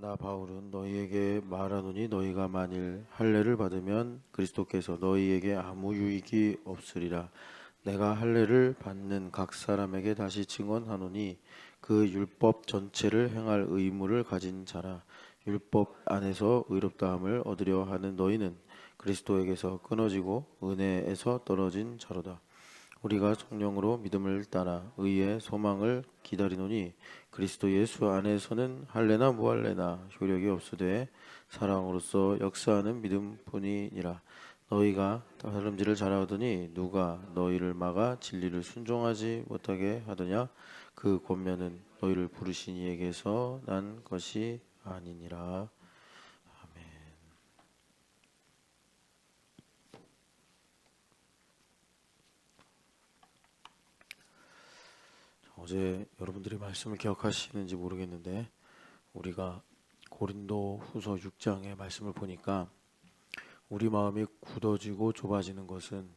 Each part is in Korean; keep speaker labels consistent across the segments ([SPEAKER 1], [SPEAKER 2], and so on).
[SPEAKER 1] 나 바울은 너희에게 말하노니 너희가 만일 할례를 받으면 그리스도께서 너희에게 아무 유익이 없으리라. 내가 할례를 받는 각 사람에게 다시 증언하노니 그 율법 전체를 행할 의무를 가진 자라. 율법 안에서 의롭다함을 얻으려 하는 너희는 그리스도에게서 끊어지고 은혜에서 떨어진 자로다. 우리가 성령으로 믿음을 따라 의의 소망을 기다리노니 그리스도 예수 안에서는 할례나 무할례나 효력이 없으되 사랑으로서 역사하는 믿음뿐이니라. 너희가 다름질을 잘하더니 누가 너희를 막아 진리를 순종하지 못하게 하더냐? 그 권면은 너희를 부르신 이에게서 난 것이 아니니라. 어제 여러분들이 말씀을 기억하시는지 모르겠는데 우리가 고린도 후서 6장의 말씀을 보니까 우리 마음이 굳어지고 좁아지는 것은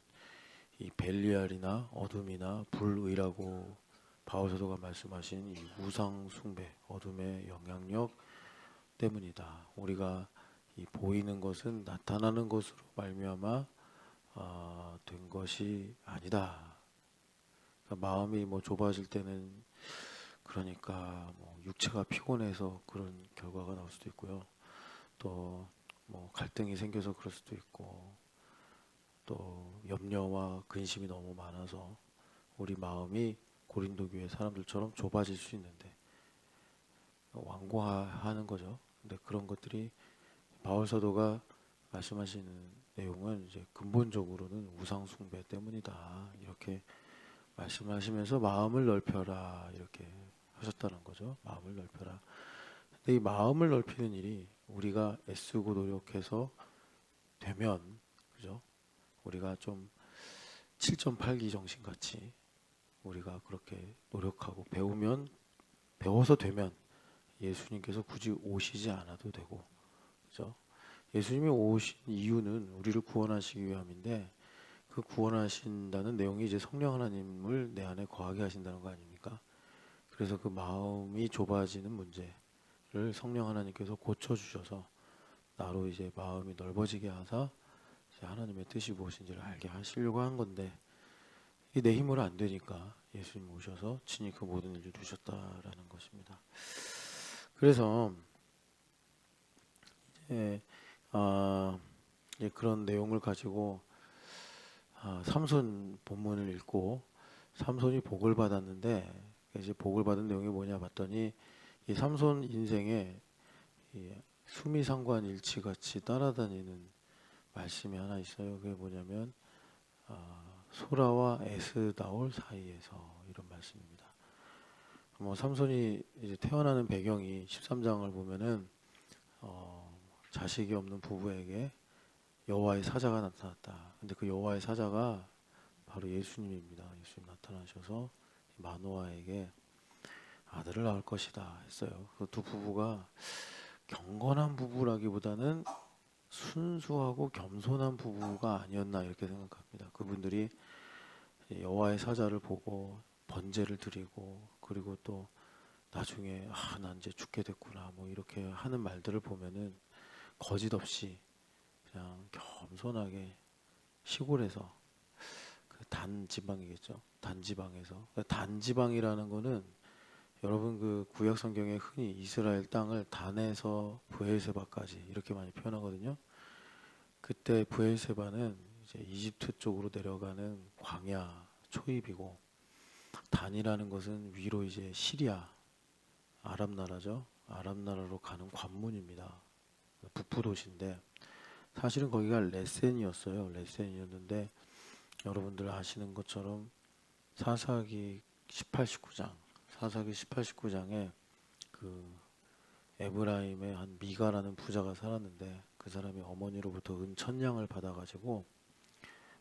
[SPEAKER 1] 이 벨리알이나 어둠이나 불의라고 바울 사도가 말씀하신 이 우상 숭배, 어둠의 영향력 때문이다. 우리가 이 보이는 것은 나타나는 것으로 말미암아 된 것이 아니다. 그러니까 마음이 뭐 좁아질 때는 그러니까 뭐 육체가 피곤해서 그런 결과가 나올 수도 있고요. 또 뭐 갈등이 생겨서 그럴 수도 있고 또 염려와 근심이 너무 많아서 우리 마음이 고린도 교회 사람들처럼 좁아질 수 있는데 완고하는 거죠. 근데 그런 것들이 바울 사도가 말씀하시는 내용은 이제 근본적으로는 우상 숭배 때문이다. 이렇게 말씀하시면서 마음을 넓혀라 이렇게 하셨다는 거죠. 마음을 넓혀라. 근데 이 마음을 넓히는 일이 우리가 애쓰고 노력해서 되면, 그죠? 우리가 좀 7.8기 정신같이 우리가 그렇게 노력하고 배워서 되면 예수님께서 굳이 오시지 않아도 되고, 그죠? 예수님이 오신 이유는 우리를 구원하시기 위함인데 그 구원하신다는 내용이 이제 성령 하나님을 내 안에 거하게 하신다는 거 아닙니까? 그래서 그 마음이 좁아지는 문제를 성령 하나님께서 고쳐주셔서 나로 이제 마음이 넓어지게 하사 이제 하나님의 뜻이 무엇인지를 알게 하시려고 한 건데 이게 내 힘으로 안 되니까 예수님 오셔서 친히 그 모든 일을 주셨다라는 것입니다. 그래서 이제, 이제 그런 내용을 가지고 삼손 본문을 읽고 삼손이 복을 받았는데 이제 복을 받은 내용이 뭐냐 봤더니 이 삼손 인생에 이 수미상관 일치같이 따라다니는 말씀이 하나 있어요. 그게 뭐냐면 소라와 에스다올 사이에서 이런 말씀입니다. 뭐 삼손이 이제 태어나는 배경이 13장을 보면은 자식이 없는 부부에게 여호와의 사자가 나타났다. 근데 그 여호와의 사자가 바로 예수님입니다. 예수님 나타나셔서 마노아에게 아들을 낳을 것이다 했어요. 그 두 부부가 경건한 부부라기보다는 순수하고 겸손한 부부가 아니었나 이렇게 생각합니다. 그분들이 여호와의 사자를 보고 번제를 드리고 그리고 또 나중에 난 이제 죽게 됐구나 뭐 이렇게 하는 말들을 보면은 거짓 없이 그냥 겸손하게 시골에서 그 단지방이겠죠. 단지방에서 단지방이라는 거는 여러분 그 구약 성경에 흔히 이스라엘 땅을 단에서 브엘세바까지 이렇게 많이 표현하거든요. 그때 브엘세바는 이제 이집트 쪽으로 내려가는 광야 초입이고 단이라는 것은 위로 이제 시리아 아랍 나라죠. 아랍 나라로 가는 관문입니다. 북부 도시인데 사실은 거기가 레센이었어요. 레센이었는데 여러분들 아시는 것처럼 사사기 18, 19장 사사기 18, 19장에 그 에브라임의 한 미가라는 부자가 살았는데 그 사람이 어머니로부터 은 1000냥을 받아가지고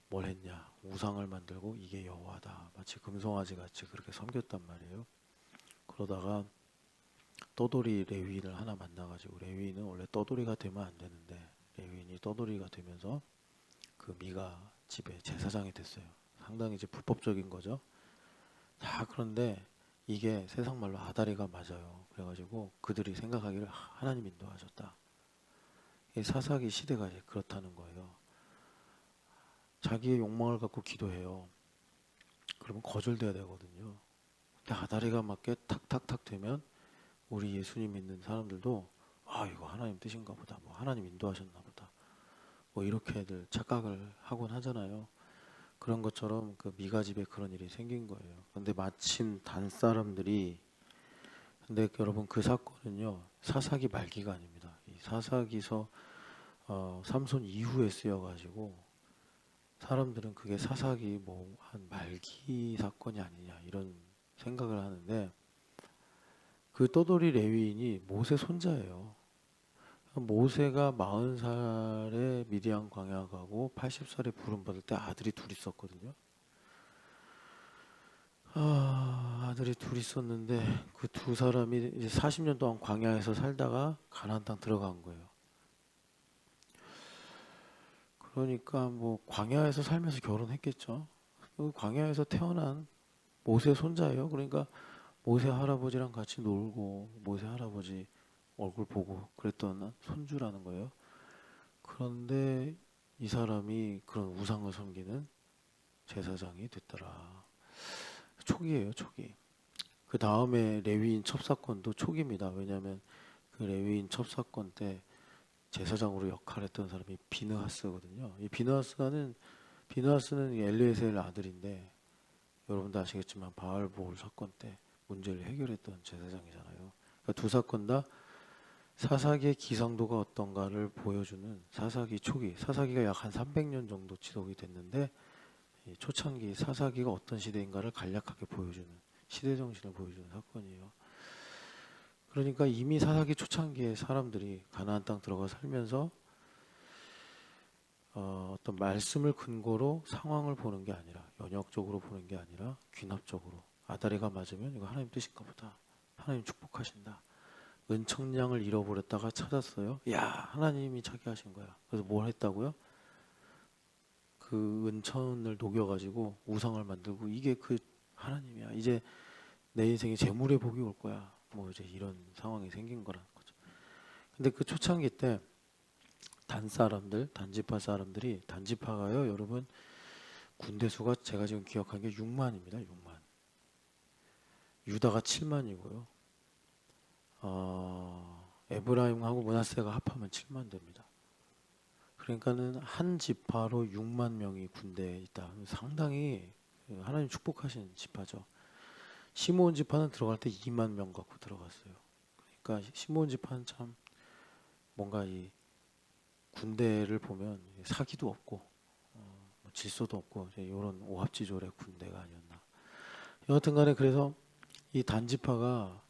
[SPEAKER 1] 뭘 했냐 우상을 만들고 이게 여호와다 마치 금송아지 같이 그렇게 섬겼단 말이에요. 그러다가 떠돌이 레위인을 하나 만나가지고 레위인은 원래 떠돌이가 되면 안 되는데 레위인이 떠돌이가 되면서 그 미가 집에 제사장이 됐어요. 상당히 이제 불법적인 거죠. 자 그런데 이게 세상 말로 아다리가 맞아요. 그래가지고 그들이 생각하기를 하나님 인도하셨다. 이 사사기 시대가 이제 그렇다는 거예요. 자기의 욕망을 갖고 기도해요. 그러면 거절돼야 되거든요. 근데 아다리가 맞게 탁탁탁 되면 우리 예수님 믿는 사람들도 아 이거 하나님 뜻인가 보다, 뭐 하나님 인도하셨나 보다, 뭐 이렇게들 착각을 하곤 하잖아요. 그런 것처럼 그 미가 집에 그런 일이 생긴 거예요. 근데 마침 단 사람들이, 근데 여러분 그 사건은요 사사기 말기가 아닙니다. 이 사사기서 삼손 이후에 쓰여가지고 사람들은 그게 사사기 뭐 한 말기 사건이 아니냐 이런 생각을 하는데, 그 떠돌이 레위인이 모세 손자예요. 모세가 40살에 미디안 광야 가고 80살에 부름 받을 때 아들이 둘 있었거든요. 아들이 둘 있었는데 그 두 사람이 이제 40년 동안 광야에서 살다가 가나안 땅 들어간 거예요. 그러니까 뭐 광야에서 살면서 결혼했겠죠. 그 광야에서 태어난 모세 손자예요. 그러니까 모세 할아버지랑 같이 놀고 모세 할아버지 얼굴 보고 그랬던 손주라는 거예요. 그런데 이 사람이 그런 우상을 섬기는 제사장이 됐더라. 초기예요, 초기. 그 다음에 레위인 첩사건도 초기입니다. 왜냐하면 그 레위인 첩사건 때 제사장으로 역할했던 사람이 비느하스거든요. 이 비느하스는 엘리에셀 아들인데 여러분도 아시겠지만 바알보올 사건 때 문제를 해결했던 제사장이잖아요. 그러니까 두 사건 다 사사기의 기상도가 어떤가를 보여주는 사사기 초기, 사사기가 약 한 300년 정도 지속이 됐는데 이 초창기 사사기가 어떤 시대인가를 간략하게 보여주는, 시대 정신을 보여주는 사건이에요. 그러니까 이미 사사기 초창기에 사람들이 가나안 땅 들어가 살면서 어떤 말씀을 근거로 상황을 보는 게 아니라, 연역적으로 보는 게 아니라 귀납적으로 아다리가 맞으면 이거 하나님 뜻인가 보다, 하나님 축복하신다. 은청량을 잃어버렸다가 찾았어요. 야, 하나님이 차게 하신 거야. 그래서 뭘 했다고요? 그 은천을 녹여가지고 우상을 만들고, 이게 그 하나님이야. 이제 내 인생에 재물의 복이 올 거야. 뭐 이제 이런 상황이 생긴 거라는 거죠. 근데 그 초창기 때 단 사람들, 단지파 사람들이, 단지파가요, 여러분 군대 수가 제가 지금 기억한 게 6만입니다. 6만. 유다가 7만이고요. 에브라임하고 므낫세가 합하면 7만 됩니다. 그러니까는 한 지파로 6만 명이 군대에 있다. 상당히 하나님 축복하신 지파죠. 시므온 지파는 들어갈 때 2만 명 갖고 들어갔어요. 그러니까 시므온 지파는 참 뭔가 이 군대를 보면 사기도 없고 질서도 없고 이런 오합지졸의 군대가 아니었나. 여하튼간에 그래서 이 단지파가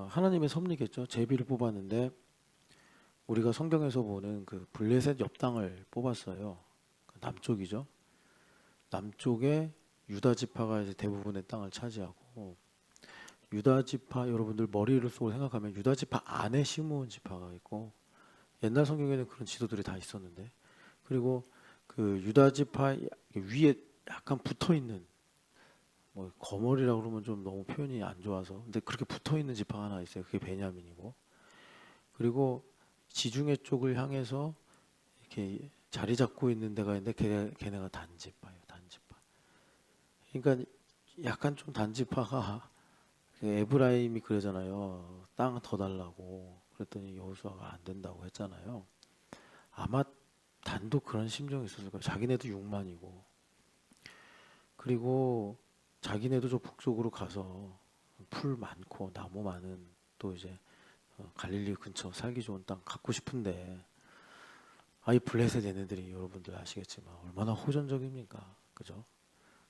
[SPEAKER 1] 하나님의 섭리겠죠. 제비를 뽑았는데 우리가 성경에서 보는 그 블레셋 옆 땅을 뽑았어요. 남쪽이죠. 남쪽에 유다 지파가 이제 대부분의 땅을 차지하고, 유다 지파, 여러분들 머리를 쏘고 생각하면 유다 지파 안에 시므온 지파가 있고, 옛날 성경에는 그런 지도들이 다 있었는데, 그리고 그 유다 지파 위에 약간 붙어 있는, 뭐 거머리라고 그러면 좀 너무 표현이 안 좋아서, 근데 그렇게 붙어 있는 지파가 하나 있어요. 그게 베냐민이고, 그리고 지중해 쪽을 향해서 이렇게 자리 잡고 있는 데가 있는데 걔네가 단지파예요. 단지파. 그러니까 약간 좀 단지파가, 에브라임이 그러잖아요. 땅 더 달라고. 그랬더니 여호수아가 안 된다고 했잖아요. 아마 단도 그런 심정이 있었을 거예요. 자기네도 6만이고. 그리고 자기네도 저 북쪽으로 가서 풀 많고 나무 많은, 또 이제 갈릴리 근처 살기 좋은 땅 갖고 싶은데, 이 블레셋 얘네들이 여러분들 아시겠지만 얼마나 호전적입니까? 그죠?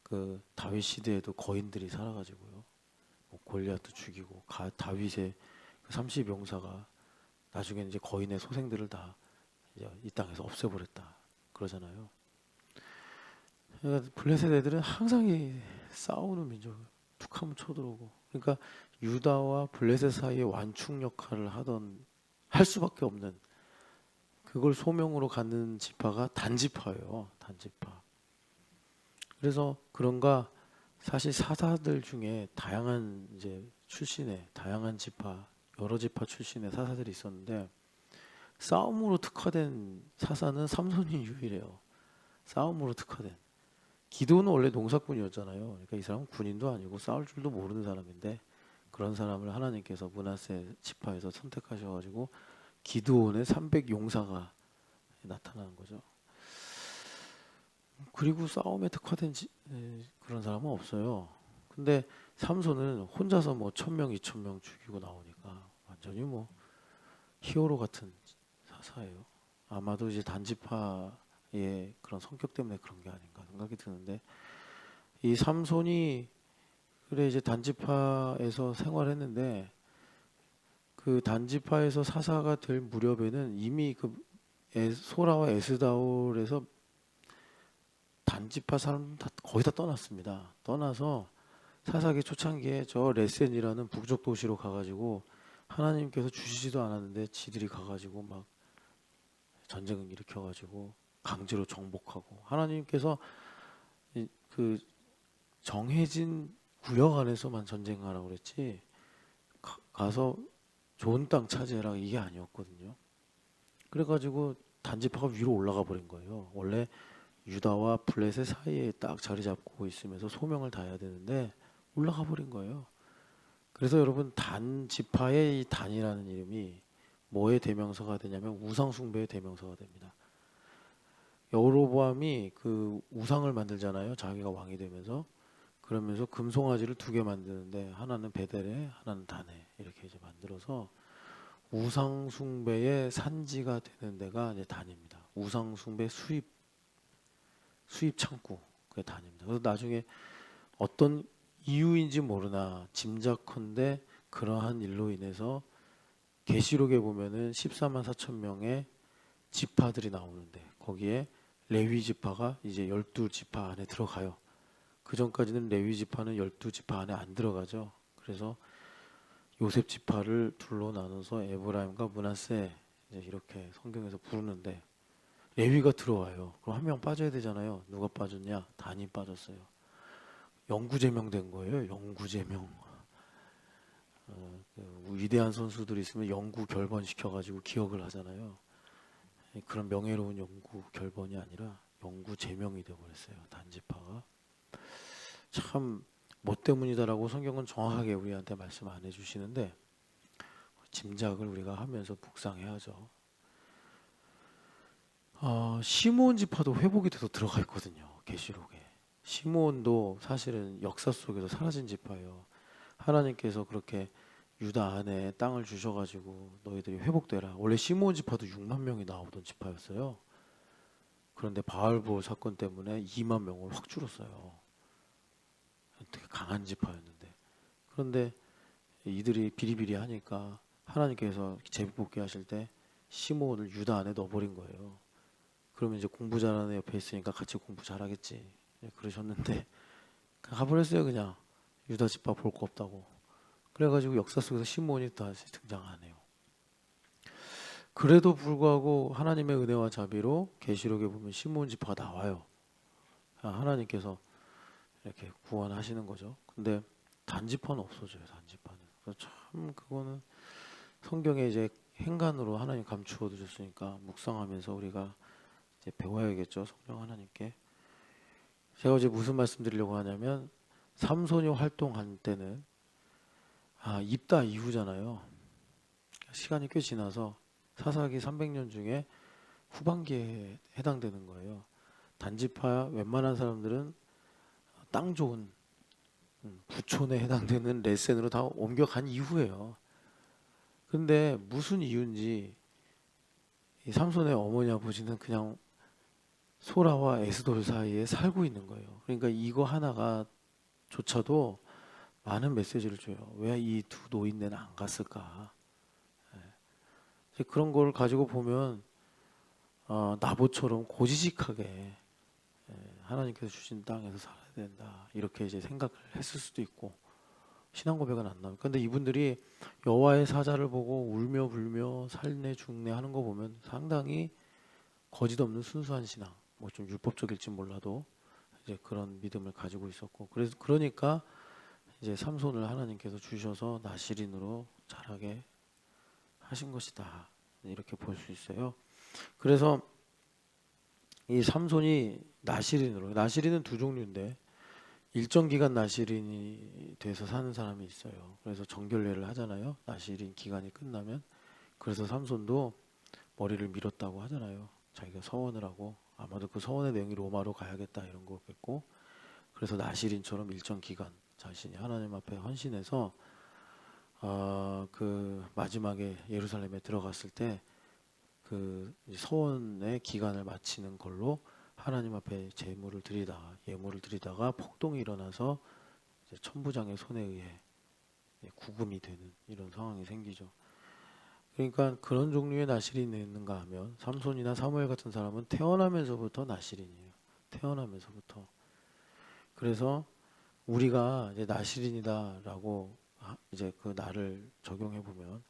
[SPEAKER 1] 그 다윗 시대에도 거인들이 살아가지고요. 뭐 골리앗도 죽이고, 다윗의 그 30용사가 나중에 이제 거인의 소생들을 다 이제 이 땅에서 없애버렸다 그러잖아요. 그러니까 블레셋 애들은 항상 이 싸우는 민족, 툭하면 쳐들어오고. 그러니까 유다와 블레셋 사이에 완충 역할을 할 수밖에 없는, 그걸 소명으로 갖는 지파가 단지파예요. 단지파. 그래서 그런가 사실 사사들 중에 다양한 이제 출신의 다양한 지파, 여러 지파 출신의 사사들이 있었는데 싸움으로 특화된 사사는 삼손이 유일해요. 싸움으로 특화된. 기도는 원래 농사꾼이었잖아요. 그러니까 이 사람은 군인도 아니고 싸울 줄도 모르는 사람인데 그런 사람을 하나님께서 므낫세 지파에서 선택하셔가지고 기드온의 300 용사가 나타나는 거죠. 그리고 싸움에 특화된 그런 사람은 없어요. 근데 삼손은 혼자서 뭐 1000명, 2000명 죽이고 나오니까 완전히 뭐 히어로 같은 사사예요. 아마도 이제 단지파의 그런 성격 때문에 그런 게 아닌가 생각이 드는데 이 삼손이 그래 이제 단지파에서 생활했는데 그 단지파에서 사사가 될 무렵에는 이미 그 소라와 에스다올에서 단지파 사람 다 거의 다 떠났습니다. 떠나서 사사기 초창기에 저 레센이라는 북쪽 도시로 가가지고 하나님께서 주시지도 않았는데 지들이 가가지고 막 전쟁을 일으켜가지고 강제로 정복하고 하나님께서 그 정해진 구역 안에서만 전쟁하라고 그랬지 가서 좋은 땅 차지해라 이게 아니었거든요. 그래가지고 단지파가 위로 올라가 버린 거예요. 원래 유다와 블레셋 사이에 딱 자리 잡고 있으면서 소명을 다해야 되는데 올라가 버린 거예요. 그래서 여러분 단지파의 이 단이라는 이름이 뭐의 대명사가 되냐면 우상 숭배의 대명사가 됩니다. 여로보암이 그 우상을 만들잖아요. 자기가 왕이 되면서 그러면서 금송아지를 2개 만드는데 하나는 베델에 하나는 단에 이렇게 이제 만들어서 우상 숭배의 산지가 되는 데가 이제 단입니다. 우상 숭배 수입 창구 그게 단입니다. 그래서 나중에 어떤 이유인지 모르나 짐작컨대 그러한 일로 인해서 계시록에 보면은 14만 4천 명의 지파들이 나오는데 거기에 레위 지파가 이제 12지파 안에 들어가요. 그 전까지는 레위 지파는 12지파 안에 안 들어가죠. 그래서 요셉 지파를 둘로 나눠서 에브라임과 므낫세 이렇게 성경에서 부르는데 레위가 들어와요. 그럼 한 명 빠져야 되잖아요. 누가 빠졌냐? 단이 빠졌어요. 영구제명된 거예요. 영구제명. 위대한 선수들이 있으면 영구 결번 시켜가지고 기억을 하잖아요. 그런 명예로운 영구 결번이 아니라 영구 제명이 되어버렸어요. 단지파가. 참 뭐 때문이다라고 성경은 정확하게 우리한테 말씀 안 해주시는데 짐작을 우리가 하면서 묵상해야죠. 시므온 지파도 회복이 돼서 들어가 있거든요. 계시록에. 시므온도 사실은 역사 속에서 사라진 지파예요. 하나님께서 그렇게 유다 안에 땅을 주셔가지고 너희들이 회복되라. 원래 시므온 지파도 6만 명이 나오던 지파였어요. 그런데 바알볼 사건 때문에 2만 명을 확 줄었어요. 되게 강한 지파였는데. 그런데 이들이 비리비리하니까 하나님께서 제비뽑기 하실 때 시므온을 유다 안에 넣어버린 거예요. 그러면 이제 공부 잘하는 애 옆에 있으니까 같이 공부 잘하겠지. 그러셨는데 가버렸어요. 그냥 유다 지파 볼 거 없다고. 그래가지고 역사 속에서 시므온이 다시 등장하네요. 그래도 불구하고 하나님의 은혜와 자비로 계시록에 보면 시므온 지파가 나와요. 하나님께서 이렇게 구원하시는 거죠. 근데 단지파는 없어져요. 단지파는. 그래서 참 그거는 성경에 이제 행간으로 하나님 감추어 두셨으니까 묵상하면서 우리가 이제 배워야겠죠. 성령 하나님께. 제가 이제 무슨 말씀드리려고 하냐면 삼손이 활동한 때는 입다 이후잖아요. 시간이 꽤 지나서 사사기 300년 중에 후반기에 해당되는 거예요. 단지파 웬만한 사람들은 땅 좋은 부촌에 해당되는 레센으로 다 옮겨간 이후예요. 근데 무슨 이유인지 이 삼손의 어머니 아버지는 그냥 소라와 에스돌 사이에 살고 있는 거예요. 그러니까 이거 하나가 조차도 많은 메시지를 줘요. 왜 이 두 노인네는 안 갔을까? 그런 걸 가지고 보면 나보처럼 고지식하게 하나님께서 주신 땅에서 살아야 된다. 이렇게 이제 생각을 했을 수도 있고 신앙 고백은 안 나와요. 근데 이분들이 여호와의 사자를 보고 울며 불며 살네 죽네 하는 거 보면 상당히 거짓 없는 순수한 신앙. 뭐 좀 율법적일지 몰라도 이제 그런 믿음을 가지고 있었고, 그래서 그러니까 이제 삼손을 하나님께서 주셔서 나실인으로 자라게 하신 것이다. 이렇게 볼 수 있어요. 그래서 이 삼손이 나실인은 두 종류인데, 일정 기간 나실인이 돼서 사는 사람이 있어요. 그래서 정결례를 하잖아요. 나실인 기간이 끝나면. 그래서 삼손도 머리를 밀었다고 하잖아요. 자기가 서원을 하고, 아마도 그 서원의 내용이 로마로 가야겠다 이런 거겠고, 그래서 나실인처럼 일정 기간 자신이 하나님 앞에 헌신해서 그 마지막에 예루살렘에 들어갔을 때 그 서원의 기간을 마치는 걸로 하나님 앞에 예물을 드리다가 폭동이 일어나서 이제 천부장의 손에 의해 구금이 되는 이런 상황이 생기죠. 그러니까 그런 종류의 나실인이 있는가 하면 삼손이나 사무엘 같은 사람은 태어나면서부터 나실인이에요. 태어나면서부터. 그래서 우리가 이제 나실인이다라고 이제 그 나를 적용해 보면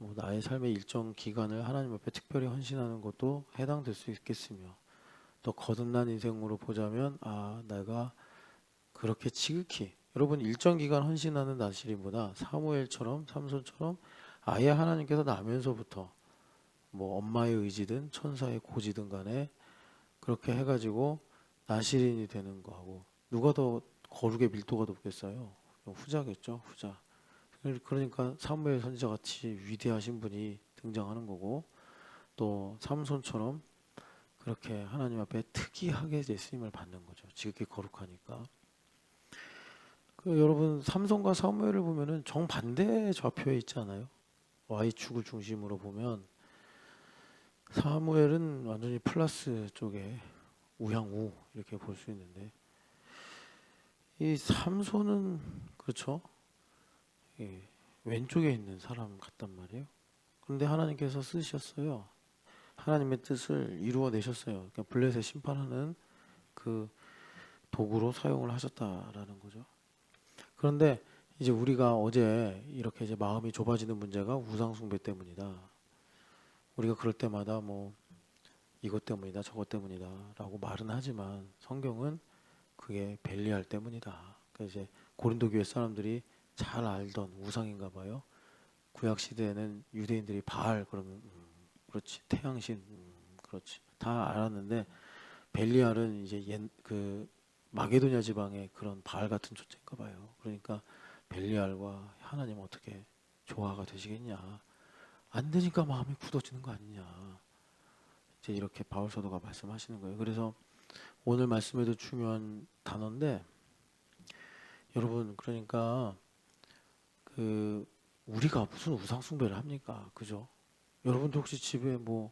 [SPEAKER 1] 뭐 나의 삶의 일정 기간을 하나님 앞에 특별히 헌신하는 것도 해당될 수 있겠으며, 또 거듭난 인생으로 보자면 내가 그렇게 지극히, 여러분 일정 기간 헌신하는 나실인보다 사무엘처럼 삼손처럼 아예 하나님께서 나면서부터 뭐 엄마의 의지든 천사의 고지든 간에 그렇게 해가지고 나실인이 되는 거하고 누가 더 거룩의 밀도가 높겠어요? 후자겠죠, 후자. 그러니까 사무엘 선지자 같이 위대하신 분이 등장하는 거고, 또 삼손처럼 그렇게 하나님 앞에 특이하게 내 쓰임을 받는 거죠. 지극히 거룩하니까. 여러분 삼손과 사무엘을 보면은 정반대 좌표에 있지 않아요? Y축을 중심으로 보면 사무엘은 완전히 플러스 쪽에 우양우 이렇게 볼 수 있는데, 이 삼손은 그렇죠. 예, 왼쪽에 있는 사람 같단 말이에요. 그런데 하나님께서 쓰셨어요. 하나님의 뜻을 이루어내셨어요. 그러니까 블레셋 심판하는 그 도구로 사용을 하셨다라는 거죠. 그런데 이제 우리가 어제 이렇게 이제 마음이 좁아지는 문제가 우상 숭배 때문이다. 우리가 그럴 때마다 뭐 이것 때문이다, 저것 때문이다라고 말은 하지만 성경은 그게 벨리알 때문이다. 그러니까 이제 고린도 교회 사람들이 잘 알던 우상인가 봐요. 구약 시대에는 유대인들이 바알 그러면 그렇지, 태양신 그렇지, 다 알았는데 벨리알은 이제 그 마게도냐 지방의 그런 바알 같은 존재인가 봐요. 그러니까 벨리알과 하나님 어떻게 조화가 되시겠냐? 안 되니까 마음이 굳어지는 거 아니냐? 이제 이렇게 바울 사도가 말씀하시는 거예요. 그래서 오늘 말씀에도 중요한 단어인데, 여러분 그러니까 그 우리가 무슨 우상 숭배를 합니까? 그죠? 여러분도 혹시 집에 뭐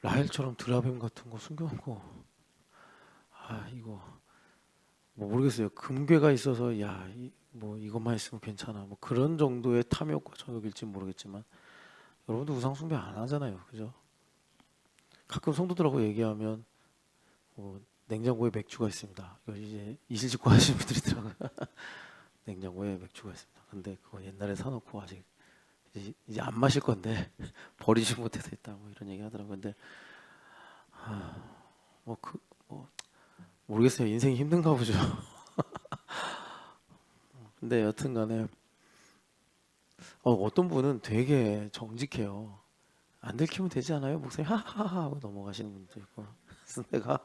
[SPEAKER 1] 라헬처럼 드라뱀 같은 거 숨겨놓고 이거 뭐 모르겠어요. 금괴가 있어서 뭐 이것만 있으면 괜찮아 뭐 그런 정도의 탐욕과 정욕일지 모르겠지만, 여러분도 우상 숭배 안 하잖아요. 그죠? 가끔 성도들하고 얘기하면 뭐 냉장고에 맥주가 있습니다. 이거 이제 이실직고 하시는 분들이 더라고요. 냉장고에 맥주가 있습니다. 근데 그거 옛날에 사놓고 아직 이제 안 마실 건데 버리지 못해서 있다 뭐 이런 얘기 하더라고요. 근데 뭐 모르겠어요. 인생이 힘든가 보죠. 근데 여튼간에 어떤 분은 되게 정직해요. 안 들키면 되지 않아요? 목사님 하하하 하고 넘어가시는 분도 있고. 그래서 내가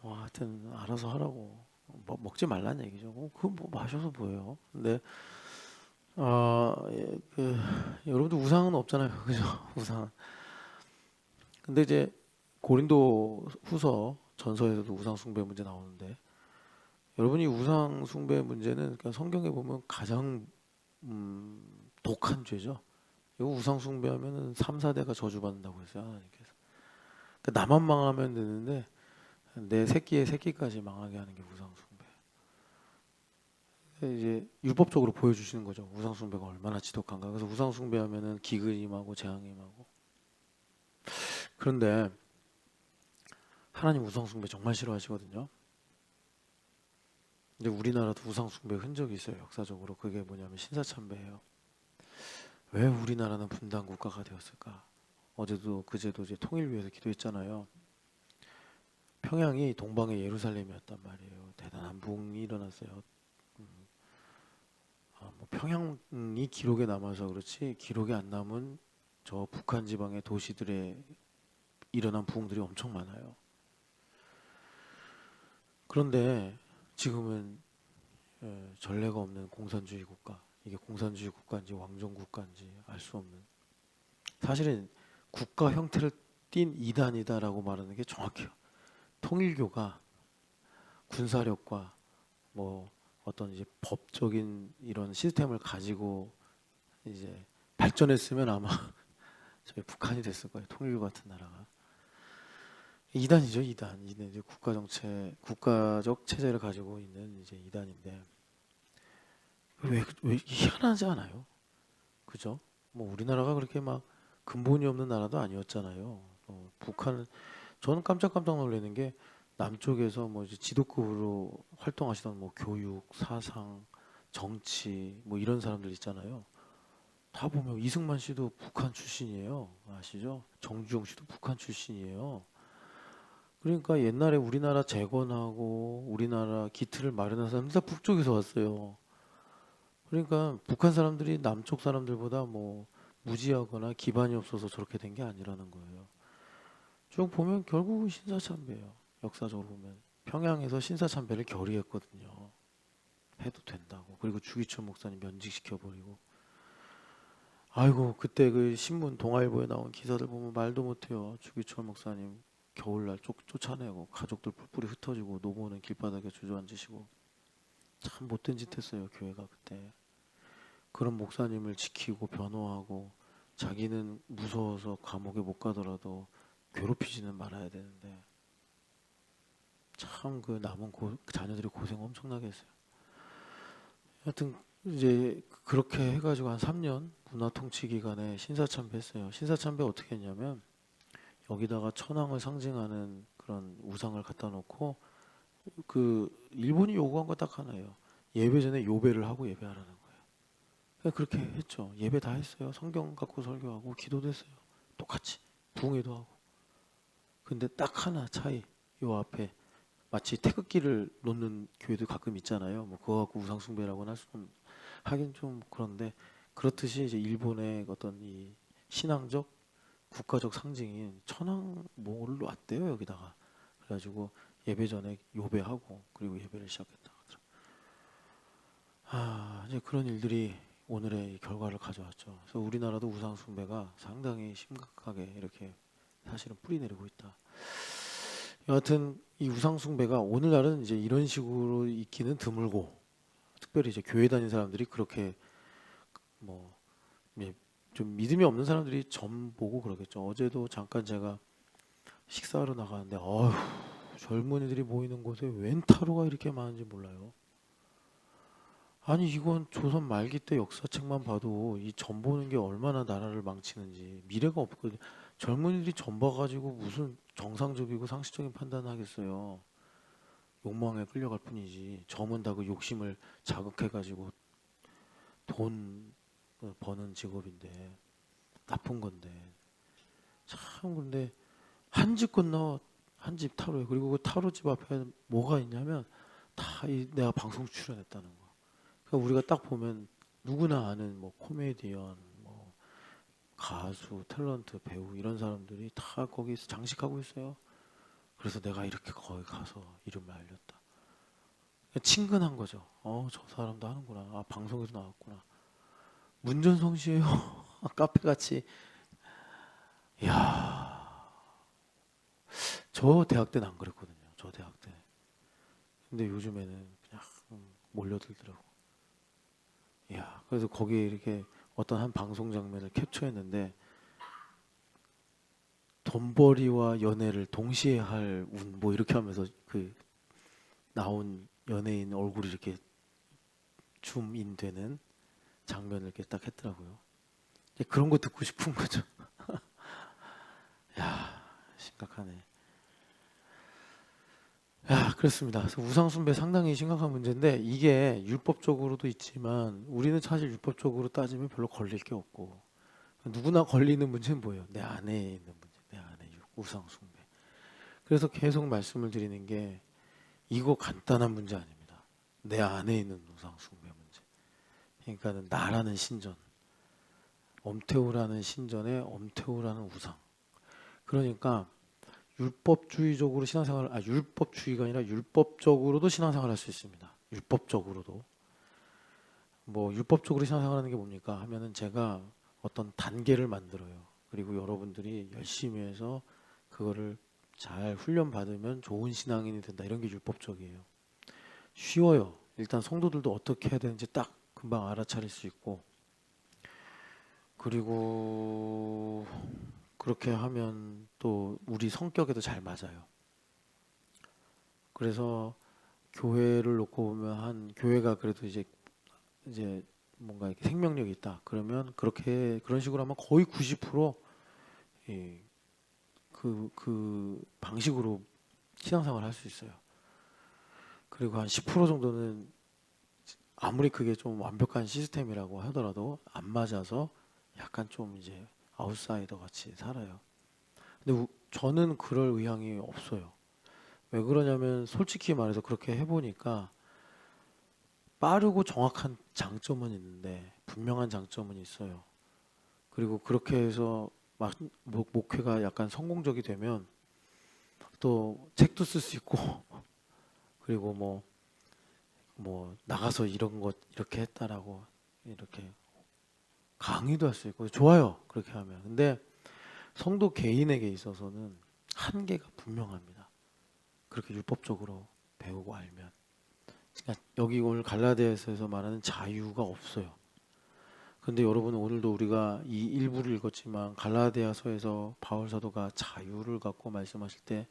[SPEAKER 1] 하여튼 알아서 하라고, 먹지 말라는 얘기죠. 그거 뭐 마셔서 뭐예요? 근데 여러분들 우상은 없잖아요. 그죠? 우상. 근데 이제 고린도 후서 전서에서도 우상 숭배 문제 나오는데, 여러분이 우상 숭배 문제는 그러니까 성경에 보면 가장 독한 죄죠. 이거 우상 숭배하면은 3, 4대가 저주받는다고 했어요, 하나님께서. 그러니까 나만 망하면 되는데 내 새끼의 새끼까지 망하게 하는 게 우상 숭배. 이제 율법적으로 보여주시는 거죠. 우상 숭배가 얼마나 지독한가. 그래서 우상 숭배하면은 기근이 임하고 재앙이 임하고. 그런데 하나님 우상 숭배 정말 싫어하시거든요. 근데 우리나라도 우상 숭배 흔적이 있어요. 역사적으로. 그게 뭐냐면 신사참배예요. 왜 우리나라는 분단 국가가 되었을까? 어제도 그제도 이제 통일 위해서 기도했잖아요. 평양이 동방의 예루살렘이었단 말이에요. 대단한 부흥이 일어났어요. 뭐 평양이 기록에 남아서 그렇지 기록에 안 남은 저 북한 지방의 도시들에 일어난 부흥들이 엄청 많아요. 그런데 지금은 전례가 없는 공산주의 국가, 이게 공산주의 국가인지 왕정 국가인지 알 수 없는, 사실은 국가 형태를 띈 이단이다라고 말하는 게 정확해요. 통일교가 군사력과 뭐 어떤 이제 법적인 이런 시스템을 가지고 이제 발전했으면 아마 저희 북한이 됐을 거예요. 통일교 같은 나라가. 이단이죠, 이단. 이제 국가 정체, 국가적 체제를 가지고 있는 이제 이단인데 왜 희한하지 않아요? 그죠? 뭐 우리나라가 그렇게 막 근본이 없는 나라도 아니었잖아요. 북한은 저는 깜짝깜짝 놀라는 게 남쪽에서 뭐 이제 지도급으로 활동하시던 뭐 교육, 사상, 정치 뭐 이런 사람들 있잖아요. 다 보면 이승만 씨도 북한 출신이에요. 아시죠? 정주영 씨도 북한 출신이에요. 그러니까 옛날에 우리나라 재건하고 우리나라 기틀을 마련한 사람들 다 북쪽에서 왔어요. 그러니까 북한 사람들이 남쪽 사람들보다 뭐 무지하거나 기반이 없어서 저렇게 된 게 아니라는 거예요. 쭉 보면 결국은 신사참배예요. 역사적으로 보면 평양에서 신사참배를 결의했거든요. 해도 된다고. 그리고 주기철 목사님 면직시켜 버리고. 아이고 그때 그 신문 동아일보에 나온 기사들 보면 말도 못해요. 주기철 목사님 겨울날 쫓아내고 가족들 뿔뿔이 흩어지고 노모는 길바닥에 주저앉으시고 참 못된 짓 했어요. 교회가 그때. 그런 목사님을 지키고 변호하고 자기는 무서워서 감옥에 못 가더라도 괴롭히지는 말아야 되는데 참 그 남은 자녀들이 고생 엄청나게 했어요. 하여튼 이제 그렇게 해가지고 한 3년 문화통치 기간에 신사참배 했어요. 신사참배 어떻게 했냐면 여기다가 천황을 상징하는 그런 우상을 갖다 놓고 그 일본이 요구한 거 딱 하나예요. 예배 전에 요배를 하고 예배하라는 거예요. 그러니까 그렇게 했죠. 예배 다 했어요. 성경 갖고 설교하고 기도도 했어요. 똑같이 부흥회도 하고. 근데 딱 하나 차이. 요 앞에 마치 태극기를 놓는 교회도 가끔 있잖아요. 뭐 그거 갖고 우상 숭배라고는 할 수는 하긴 좀 그런데 그렇듯이 이제 일본의 어떤 이 신앙적 국가적 상징인 천황모를 놨대요 여기다가. 그래가지고 예배 전에 요배하고 그리고 예배를 시작했다. 이제 그런 일들이 오늘의 결과를 가져왔죠. 그래서 우리나라도 우상 숭배가 상당히 심각하게 이렇게 사실은 뿌리 내리고 있다. 여하튼 이 우상 숭배가 오늘날은 이제 이런 식으로 있기는 드물고 특별히 이제 교회 다니는 사람들이 그렇게 뭐 좀 믿음이 없는 사람들이 점 보고 그러겠죠. 어제도 잠깐 제가 식사하러 나가는데 어휴 젊은이들이 모이는 곳에 웬 타로가 이렇게 많은지 몰라요. 아니 이건 조선 말기 때 역사책만 봐도 이 점 보는 게 얼마나 나라를 망치는지 미래가 없거든요. 젊은이들이 점 봐가지고 무슨 정상적이고 상식적인 판단을 하겠어요. 욕망에 끌려갈 뿐이지. 점은 다 그 욕심을 자극해가지고 돈 버는 직업인데 나쁜 건데 참. 근데 한 집 건너 한 집 타로에 그리고 그 타로집 앞에 뭐가 있냐면 다 내가 방송 출연했다는 거. 그러니까 우리가 딱 보면 누구나 아는 뭐 코미디언, 뭐 가수, 탤런트, 배우 이런 사람들이 다 거기서 장식하고 있어요. 그래서 내가 이렇게 거기 가서 이름을 알렸다. 그러니까 친근한 거죠. 저 사람도 하는구나. 방송에서 나왔구나. 문전성 시예요. 카페 같이. 이야, 저 대학 때는 안 그랬거든요. 저 대학 때. 근데 요즘에는 그냥 몰려들더라고. 이야, 그래서 거기에 이렇게 어떤 한 방송 장면을 캡처했는데 돈벌이와 연애를 동시에 할 운 뭐 이렇게 하면서 그 나온 연예인 얼굴이 이렇게 줌인 되는 장면을 이렇게 딱 했더라고요. 그런 거 듣고 싶은 거죠. 야, 심각하네. 야, 그렇습니다. 그래서 우상숭배 상당히 심각한 문제인데 이게 율법적으로도 있지만 우리는 사실 율법적으로 따지면 별로 걸릴 게 없고 누구나 걸리는 문제는 뭐예요? 내 안에 있는 문제, 내 안에 우상숭배. 그래서 계속 말씀을 드리는 게 이거 간단한 문제 아닙니다. 내 안에 있는 우상 숭배 문제. 그러니까는 나라는 신전, 엄태우라는 신전에 엄태우라는 우상. 그러니까 율법주의적으로 신앙생활을 율법주의가 아니라 율법적으로도 신앙생활을 할 수 있습니다. 율법적으로도. 뭐 율법적으로 신앙생활하는 게 뭡니까 하면은 제가 어떤 단계를 만들어요. 그리고 여러분들이 열심히 해서 그거를 잘 훈련 받으면 좋은 신앙인이 된다. 이런 게 율법적이에요. 쉬워요. 일단 성도들도 어떻게 해야 되는지 딱 금방 알아차릴 수 있고, 그리고 그렇게 하면 또 우리 성격에도 잘 맞아요. 그래서 교회를 놓고 보면 한 교회가 그래도 이제 뭔가 이렇게 생명력이 있다. 그러면 그렇게 그런 식으로 하면 거의 90% 예, 그 방식으로 신앙생활을 할 수 있어요. 그리고 한 10% 정도는 아무리 그게 좀 완벽한 시스템이라고 하더라도 안 맞아서 약간 좀 이제 아웃사이더 같이 살아요. 근데 저는 그럴 의향이 없어요. 왜 그러냐면 솔직히 말해서 그렇게 해보니까 빠르고 정확한 장점은 있는데 분명한 장점은 있어요. 그리고 그렇게 해서 막 목회가 약간 성공적이 되면 또 책도 쓸 수 있고 그리고 뭐 나가서 이런 것 이렇게 했다라고 이렇게 강의도 할 수 있고 좋아요. 그렇게 하면. 근데 성도 개인에게 있어서는 한계가 분명합니다. 그렇게 율법적으로 배우고 알면. 그러니까 여기 오늘 갈라디아서에서 말하는 자유가 없어요. 근데 여러분 오늘도 우리가 이 일부를 읽었지만 갈라디아서에서 바울 사도가 자유를 갖고 말씀하실 때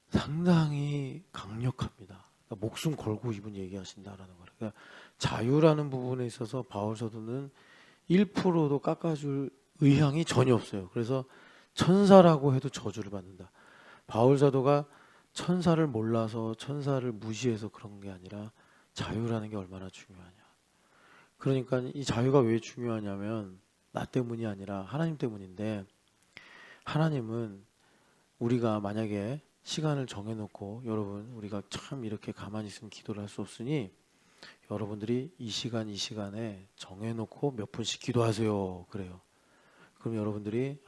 [SPEAKER 1] 상당히 강력합니다. 그러니까 목숨 걸고 이분 얘기하신다라는 거예요. 그러니까 자유라는 부분에 있어서 바울 사도는 1%도 깎아줄 의향이 전혀 없어요. 그래서 천사라고 해도 저주를 받는다. 바울 사도가 천사를 몰라서 천사를 무시해서 그런 게 아니라 자유라는 게 얼마나 중요하냐. 그러니까 이 자유가 왜 중요하냐면 나 때문이 아니라 하나님 때문인데, 하나님은 우리가 만약에 시간을 정해놓고 여러분 우리가 참 이렇게 가만히 있으면 기도를 할 수 없으니 여러분들이 이 시간에 정해놓고 몇 분씩 기도하세요. 그래요. 그럼 여러분들이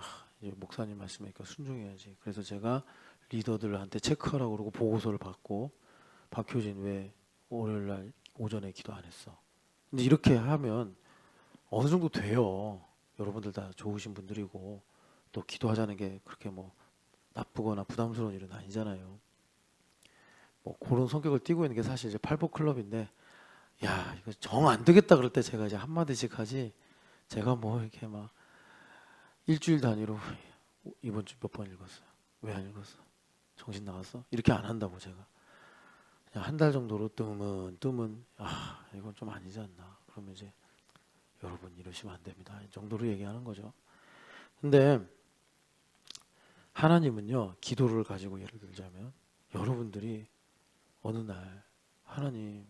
[SPEAKER 1] 이제 목사님 말씀하니까 순종해야지. 그래서 제가 리더들한테 체크하라고 그러고 보고서를 받고, 박효진 왜 월요일날 오전에 기도 안 했어? 근데 이렇게 하면 어느 정도 돼요. 여러분들 다 좋으신 분들이고 또 기도하자는 게 그렇게 뭐 나쁘거나 부담스러운 일은 아니잖아요. 뭐 그런 성격을 띠고 있는 게 사실 이제 팔복 클럽인데, 야 이거 정 안 되겠다 그럴 때 제가 이제 한마디씩 하지, 제가 뭐 이렇게 막 일주일 단위로 이번 주 몇 번 읽었어요. 왜 안 읽었어? 정신 나갔어? 이렇게 안 한다고 제가. 그냥 한 달 정도로 뜨면 이건 좀 아니지 않나. 그러면 이제 여러분 이러시면 안 됩니다. 이 정도로 얘기하는 거죠. 근데 하나님은요, 기도를 가지고 예를 들자면 여러분들이 어느 날 하나님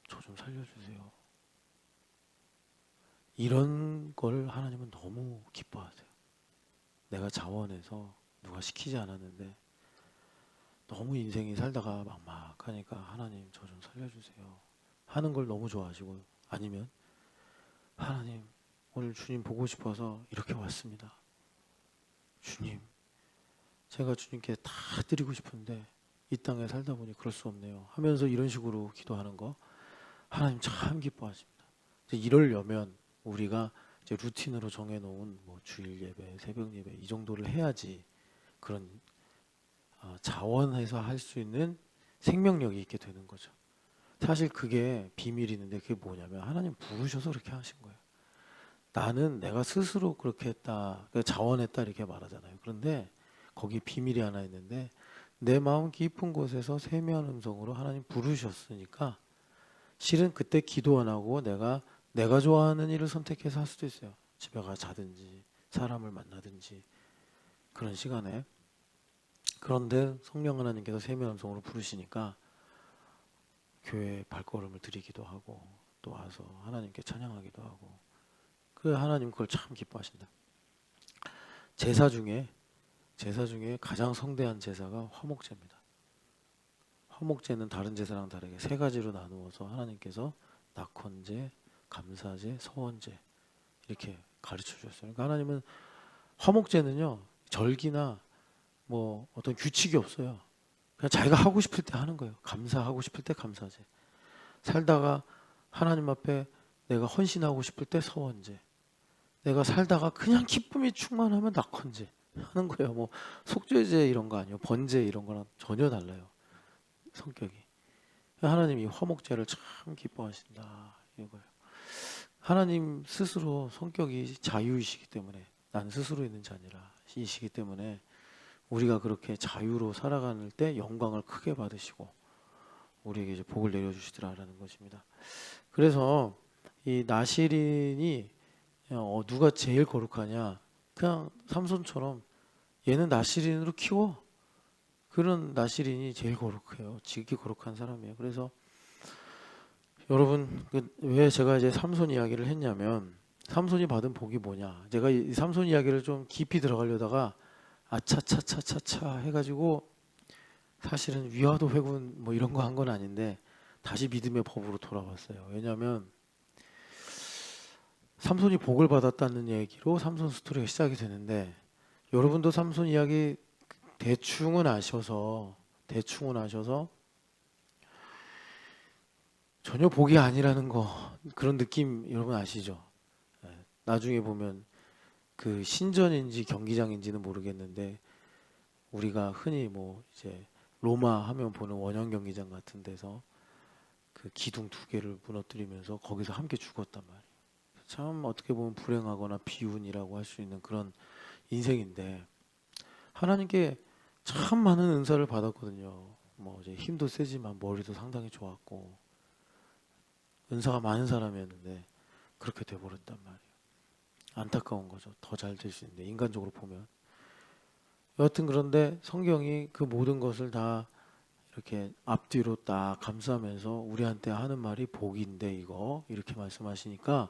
[SPEAKER 1] 저 좀 살려주세요. 이런 걸 하나님은 너무 기뻐하세요. 내가 자원해서 누가 시키지 않았는데 너무 인생이 살다가 막막하니까 하나님 저 좀 살려주세요 하는 걸 너무 좋아하시고, 아니면 하나님 오늘 주님 보고 싶어서 이렇게 왔습니다. 주님 제가 주님께 다 드리고 싶은데 이 땅에 살다 보니 그럴 수 없네요 하면서 이런 식으로 기도하는 거 하나님 참 기뻐하십니다. 이러려면 우리가 이제 루틴으로 정해놓은 뭐 주일 예배, 새벽 예배 이 정도를 해야지 그런 자원해서 할 수 있는 생명력이 있게 되는 거죠. 사실 그게 비밀이 있는데, 그게 뭐냐면 하나님 부르셔서 그렇게 하신 거예요. 나는 내가 스스로 그렇게 했다, 자원했다 이렇게 말하잖아요. 그런데 거기 비밀이 하나 있는데, 내 마음 깊은 곳에서 세미한 음성으로 하나님 부르셨으니까 실은 그때 기도 안 하고 내가 좋아하는 일을 선택해서 할 수도 있어요. 집에 가 자든지 사람을 만나든지 그런 시간에. 그런데 성령 하나님께서 세미한 음성으로 부르시니까 교회에 발걸음을 드리기도 하고 또 와서 하나님께 찬양하기도 하고, 그 하나님 그걸 참 기뻐하신다. 제사 중에 가장 성대한 제사가 화목제입니다. 화목제는 다른 제사랑 다르게 세 가지로 나누어서 하나님께서 낙헌제, 감사제, 서원제 이렇게 가르쳐 주셨어요. 그러니까 하나님은 화목제는요, 절기나 뭐 어떤 규칙이 없어요. 그냥 자기가 하고 싶을 때 하는 거예요. 감사하고 싶을 때 감사제. 살다가 하나님 앞에 내가 헌신하고 싶을 때 서원제. 내가 살다가 그냥 기쁨이 충만하면 낙헌제 하는 거예요. 뭐 속죄제 이런 거 아니에요. 번제 이런 거랑 전혀 달라요. 성격이. 하나님이 화목제를 참 기뻐하신다 이거예요. 하나님 스스로 성격이 자유이시기 때문에, 난 스스로 있는 자니라 이시기 때문에 우리가 그렇게 자유로 살아갈 때 영광을 크게 받으시고 우리에게 이제 복을 내려주시더라라는 것입니다. 그래서 이 나실인이 누가 제일 거룩하냐? 그냥 삼손처럼 얘는 나실인으로 키워. 그런 나실인이 제일 거룩해요. 지극히 거룩한 사람이에요. 그래서 여러분, 왜 제가 이제 삼손 이야기를 했냐면, 삼손이 받은 복이 뭐냐? 제가 이 삼손 이야기를 좀 깊이 들어가려다가 아차차차차차 해가지고 사실은 위화도 회군 뭐 이런 거 한 건 아닌데 다시 믿음의 법으로 돌아왔어요. 왜냐하면 삼손이 복을 받았다는 얘기로 삼손 스토리가 시작이 되는데, 여러분도 삼손 이야기 대충은 아셔서 전혀 복이 아니라는 거, 그런 느낌 여러분 아시죠? 나중에 보면 그 신전인지 경기장인지는 모르겠는데 우리가 흔히 뭐 이제 로마 하면 보는 원형 경기장 같은 데서 그 기둥 2개를 무너뜨리면서 거기서 함께 죽었단 말이에요. 참 어떻게 보면 불행하거나 비운이라고 할 수 있는 그런 인생인데, 하나님께 참 많은 은사를 받았거든요. 뭐 이제 힘도 세지만 머리도 상당히 좋았고 은사가 많은 사람이었는데 그렇게 돼버렸단 말이에요. 안타까운 거죠. 더 잘 될 수 있는데, 인간적으로 보면. 여하튼 그런데 성경이 그 모든 것을 다 이렇게 앞뒤로 딱 감싸면서 우리한테 하는 말이 복인데 이거 이렇게 말씀하시니까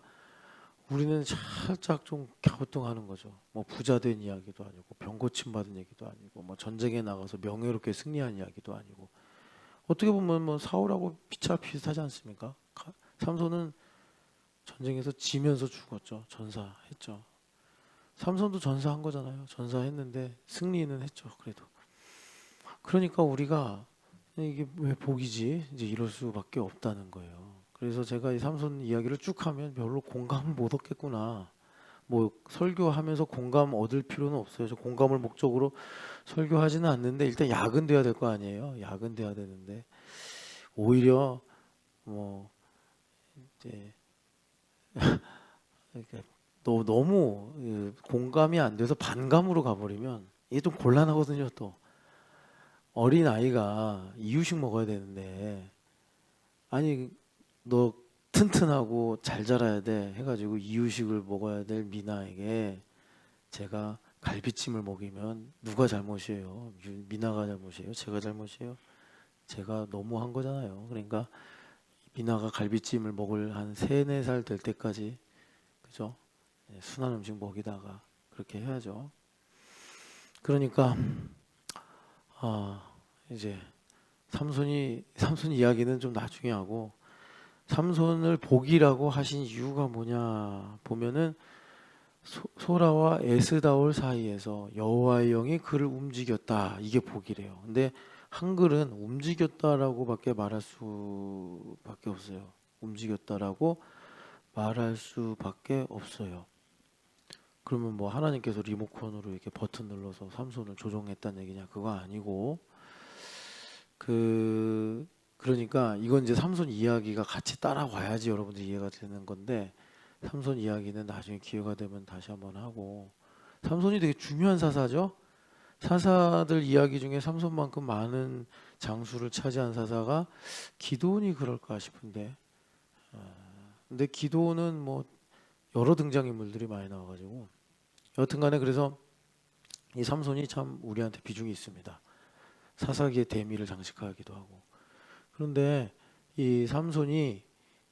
[SPEAKER 1] 우리는 살짝 좀 갸우뚱하는 거죠. 뭐 부자 된 이야기도 아니고 병 고침 받은 얘기도 아니고 뭐 전쟁에 나가서 명예롭게 승리한 이야기도 아니고, 어떻게 보면 뭐 사울하고 피차 비슷하지 않습니까? 삼손은 전쟁에서 지면서 죽었죠. 전사했죠. 삼손도 전사한 거잖아요. 전사했는데 승리는 했죠. 그래도. 그러니까 우리가 이게 왜 복이지? 이제 이럴 수밖에 없다는 거예요. 그래서 제가 이 삼손 이야기를 쭉 하면 별로 공감을 못 얻겠구나. 뭐 설교하면서 공감 얻을 필요는 없어요. 저 공감을 목적으로 설교하지는 않는데 일단 야근돼야 될 거 아니에요. 야근돼야 되는데 오히려 뭐 이제 이렇게 너무 공감이 안 돼서 반감으로 가버리면 이게 좀 곤란하거든요. 또 어린 아이가 이유식 먹어야 되는데, 아니 너 튼튼하고 잘 자라야 돼 해가지고 이유식을 먹어야 될 미나에게 제가 갈비찜을 먹이면 누가 잘못이에요? 미나가 잘못이에요? 제가 잘못이에요? 제가 너무 한 거잖아요. 그러니까 미나가 갈비찜을 먹을 한 3-4살 될 때까지, 그죠? 순한 음식 먹이다가 그렇게 해야죠. 그러니까 이제 삼손 이야기는 좀 나중에 하고, 삼손을 복이라고 하신 이유가 뭐냐 보면은 소라와 에스다올 사이에서 여호와의 영이 그를 움직였다, 이게 복이래요. 근데 한글은 움직였다라고밖에 말할 수밖에 없어요. 움직였다라고 말할 수밖에 없어요. 그러면 뭐 하나님께서 리모컨으로 이렇게 버튼 눌러서 삼손을 조종했다는 얘기냐? 그거 아니고, 그러니까 이건 이제 삼손 이야기가 같이 따라와야지 여러분들 이해가 되는 건데, 삼손 이야기는 나중에 기회가 되면 다시 한번 하고, 삼손이 되게 중요한 사사죠. 사사들 이야기 중에 삼손만큼 많은 장수를 차지한 사사가 기드온이 그럴까 싶은데, 근데 기드온은 뭐 여러 등장인물들이 많이 나와가지고, 여튼간에 그래서 이 삼손이 참 우리한테 비중이 있습니다. 사사기의 대미를 장식하기도 하고. 그런데 이 삼손이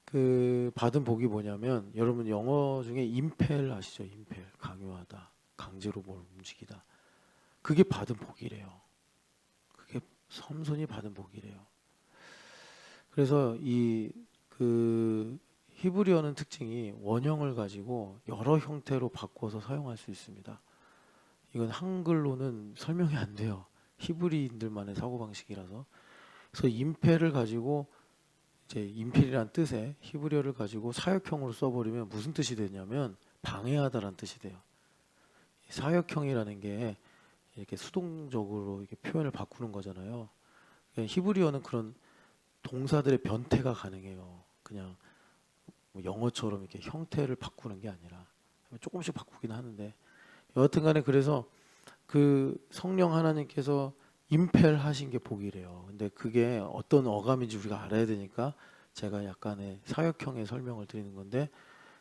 [SPEAKER 1] 그 받은 복이 뭐냐면, 여러분 영어 중에 임펠 아시죠? 임펠, 강요하다, 강제로 뭘 움직이다. 그게 받은 복이래요. 그게 삼손이 받은 복이래요. 그래서 이 그 히브리어는 특징이 원형을 가지고 여러 형태로 바꿔서 사용할 수 있습니다. 이건 한글로는 설명이 안 돼요. 히브리인들만의 사고방식이라서. 그래서 임패를 가지고 이제 임필이란 뜻의 히브리어를 가지고 사역형으로 써버리면 무슨 뜻이 되냐면 방해하다라는 뜻이 돼요. 사역형이라는 게 이렇게 수동적으로 이렇게 표현을 바꾸는 거잖아요. 히브리어는 그런 동사들의 변태가 가능해요. 그냥 뭐 영어처럼 이렇게 형태를 바꾸는 게 아니라 조금씩 바꾸긴 하는데 여하튼간에 그래서 그 성령 하나님께서 임패를 하신 게 복이래요. 근데 그게 어떤 어감인지 우리가 알아야 되니까 제가 약간의 사역형의 설명을 드리는 건데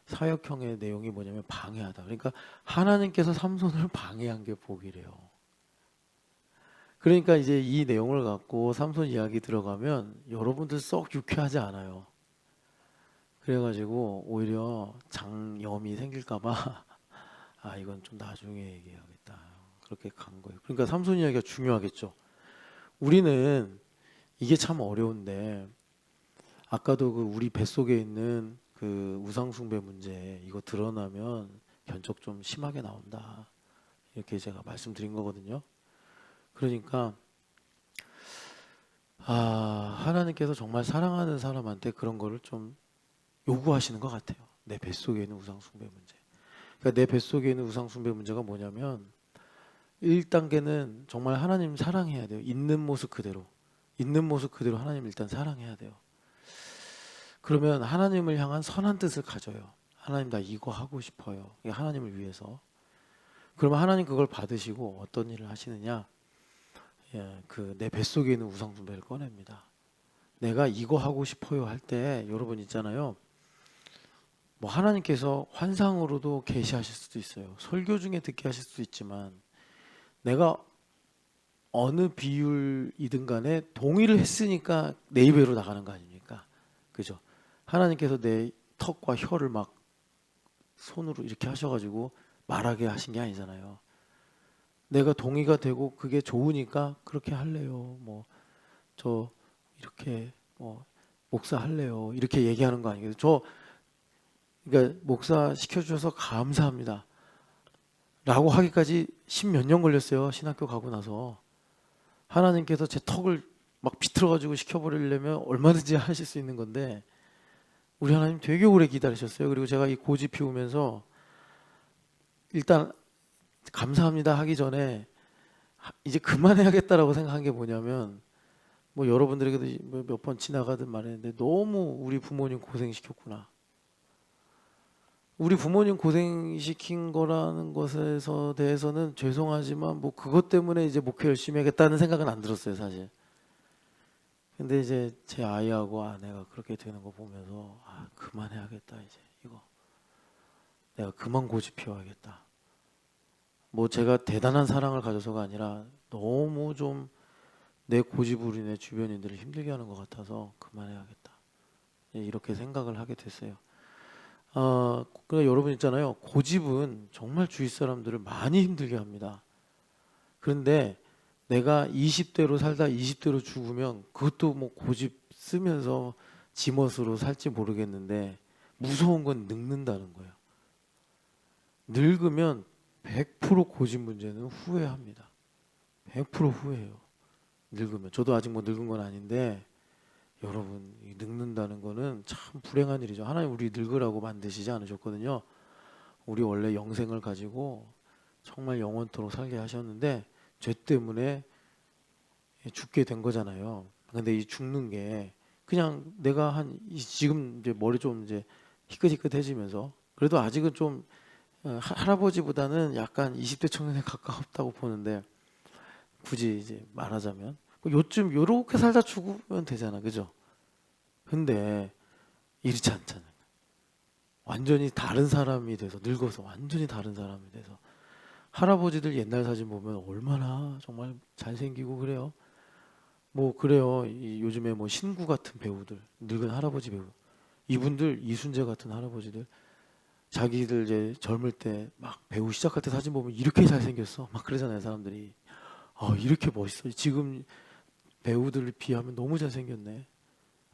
[SPEAKER 1] 사역형의 내용이 뭐냐면 방해하다. 그러니까 하나님께서 삼손을 방해한 게 복이래요. 그러니까 이제 이 내용을 갖고 삼손 이야기 들어가면 여러분들 썩 유쾌하지 않아요. 그래가지고 오히려 장염이 생길까봐 아 이건 좀 나중에 얘기해야겠다. 그렇게 간 거예요. 그러니까 삼손 이야기가 중요하겠죠. 우리는 이게 참 어려운데 아까도 그 우리 뱃속에 있는 그 우상숭배 문제 이거 드러나면 견적 좀 심하게 나온다. 이렇게 제가 말씀드린 거거든요. 그러니까 하나님께서 정말 사랑하는 사람한테 그런 거를 좀 요구하시는 것 같아요. 내 뱃속에 있는 우상숭배 문제. 그러니까 내 뱃속에 있는 우상숭배 문제가 뭐냐면 1단계는 정말 하나님 사랑해야 돼요. 있는 모습 그대로. 있는 모습 그대로 하나님 일단 사랑해야 돼요. 그러면 하나님을 향한 선한 뜻을 가져요. 하나님 나 이거 하고 싶어요. 하나님을 위해서. 그러면 하나님 그걸 받으시고 어떤 일을 하시느냐? 그 내 뱃속에 있는 우상숭배를 꺼냅니다. 내가 이거 하고 싶어요 할 때 여러분 있잖아요. 뭐 하나님께서 환상으로도 계시하실 수도 있어요. 설교 중에 듣게 하실 수도 있지만 내가 어느 비율이든 간에 동의를 했으니까 내 입으로 나가는 거 아닙니까? 그죠? 하나님께서 내 턱과 혀를 막 손으로 이렇게 하셔가지고 말하게 하신 게 아니잖아요. 내가 동의가 되고 그게 좋으니까 그렇게 할래요. 뭐 저 이렇게 뭐 목사 할래요. 이렇게 얘기하는 거 아니겠어요? 그러니까 목사 시켜주셔서 감사합니다. 라고 하기까지 10몇 년 걸렸어요. 신학교 가고 나서. 하나님께서 제 턱을 막 비틀어가지고 시켜버리려면 얼마든지 하실 수 있는 건데 우리 하나님 되게 오래 기다리셨어요. 그리고 제가 이 고집 피우면서 일단 감사합니다 하기 전에 이제 그만해야겠다라고 생각한 게 뭐냐면 뭐 여러분들에게도 몇 번 지나가든 말했는데 너무 우리 부모님 고생시켰구나. 우리 부모님 고생시킨 거라는 것에서 대해서는 죄송하지만 뭐 그것 때문에 이제 목회 열심히 하겠다는 생각은 안 들었어요, 사실. 근데 이제 제 아이하고 아내가 그렇게 되는 거 보면서 그만해야겠다 이제 이거. 내가 그만 고집 피워야겠다. 뭐 제가 대단한 사랑을 가져서가 아니라 너무 좀 내 고집으로 인해 주변인들을 힘들게 하는 것 같아서 그만해야겠다. 이렇게 생각을 하게 됐어요. 그러니까 여러분 있잖아요. 고집은 정말 주위 사람들을 많이 힘들게 합니다. 그런데 내가 20대로 살다 20대로 죽으면 그것도 뭐 고집 쓰면서 지멋으로 살지 모르겠는데 무서운 건 늙는다는 거예요. 늙으면 100% 고집 문제는 후회합니다. 100% 후회해요. 늙으면. 저도 아직 뭐 늙은 건 아닌데 여러분 늙는다는 거는 참 불행한 일이죠. 하나님 우리 늙으라고 만드시지 않으셨거든요. 우리 원래 영생을 가지고 정말 영원토록 살게 하셨는데 죄 때문에 죽게 된 거잖아요. 근데 이 죽는 게 그냥 내가 지금 이제 머리 좀 이제 희끗희끗해지면서 그래도 아직은 좀 할아버지보다는 약간 20대 청년에 가깝다고 보는데 굳이 이제 말하자면 요즘 요렇게 살다 죽으면 되잖아, 그죠? 근데 이렇지 않잖아요. 완전히 다른 사람이 돼서 늙어서 완전히 다른 사람이 돼서 할아버지들 옛날 사진 보면 얼마나 정말 잘생기고 그래요. 뭐 그래요. 요즘에 뭐 신구 같은 배우들, 늙은 할아버지 배우, 이분들 이순재 같은 할아버지들 자기들 이제 젊을 때 막 배우 시작할 때 사진 보면 이렇게 잘생겼어 막 그러잖아요 사람들이. 이렇게 멋있어. 지금 배우들을 비하면 너무 잘생겼네.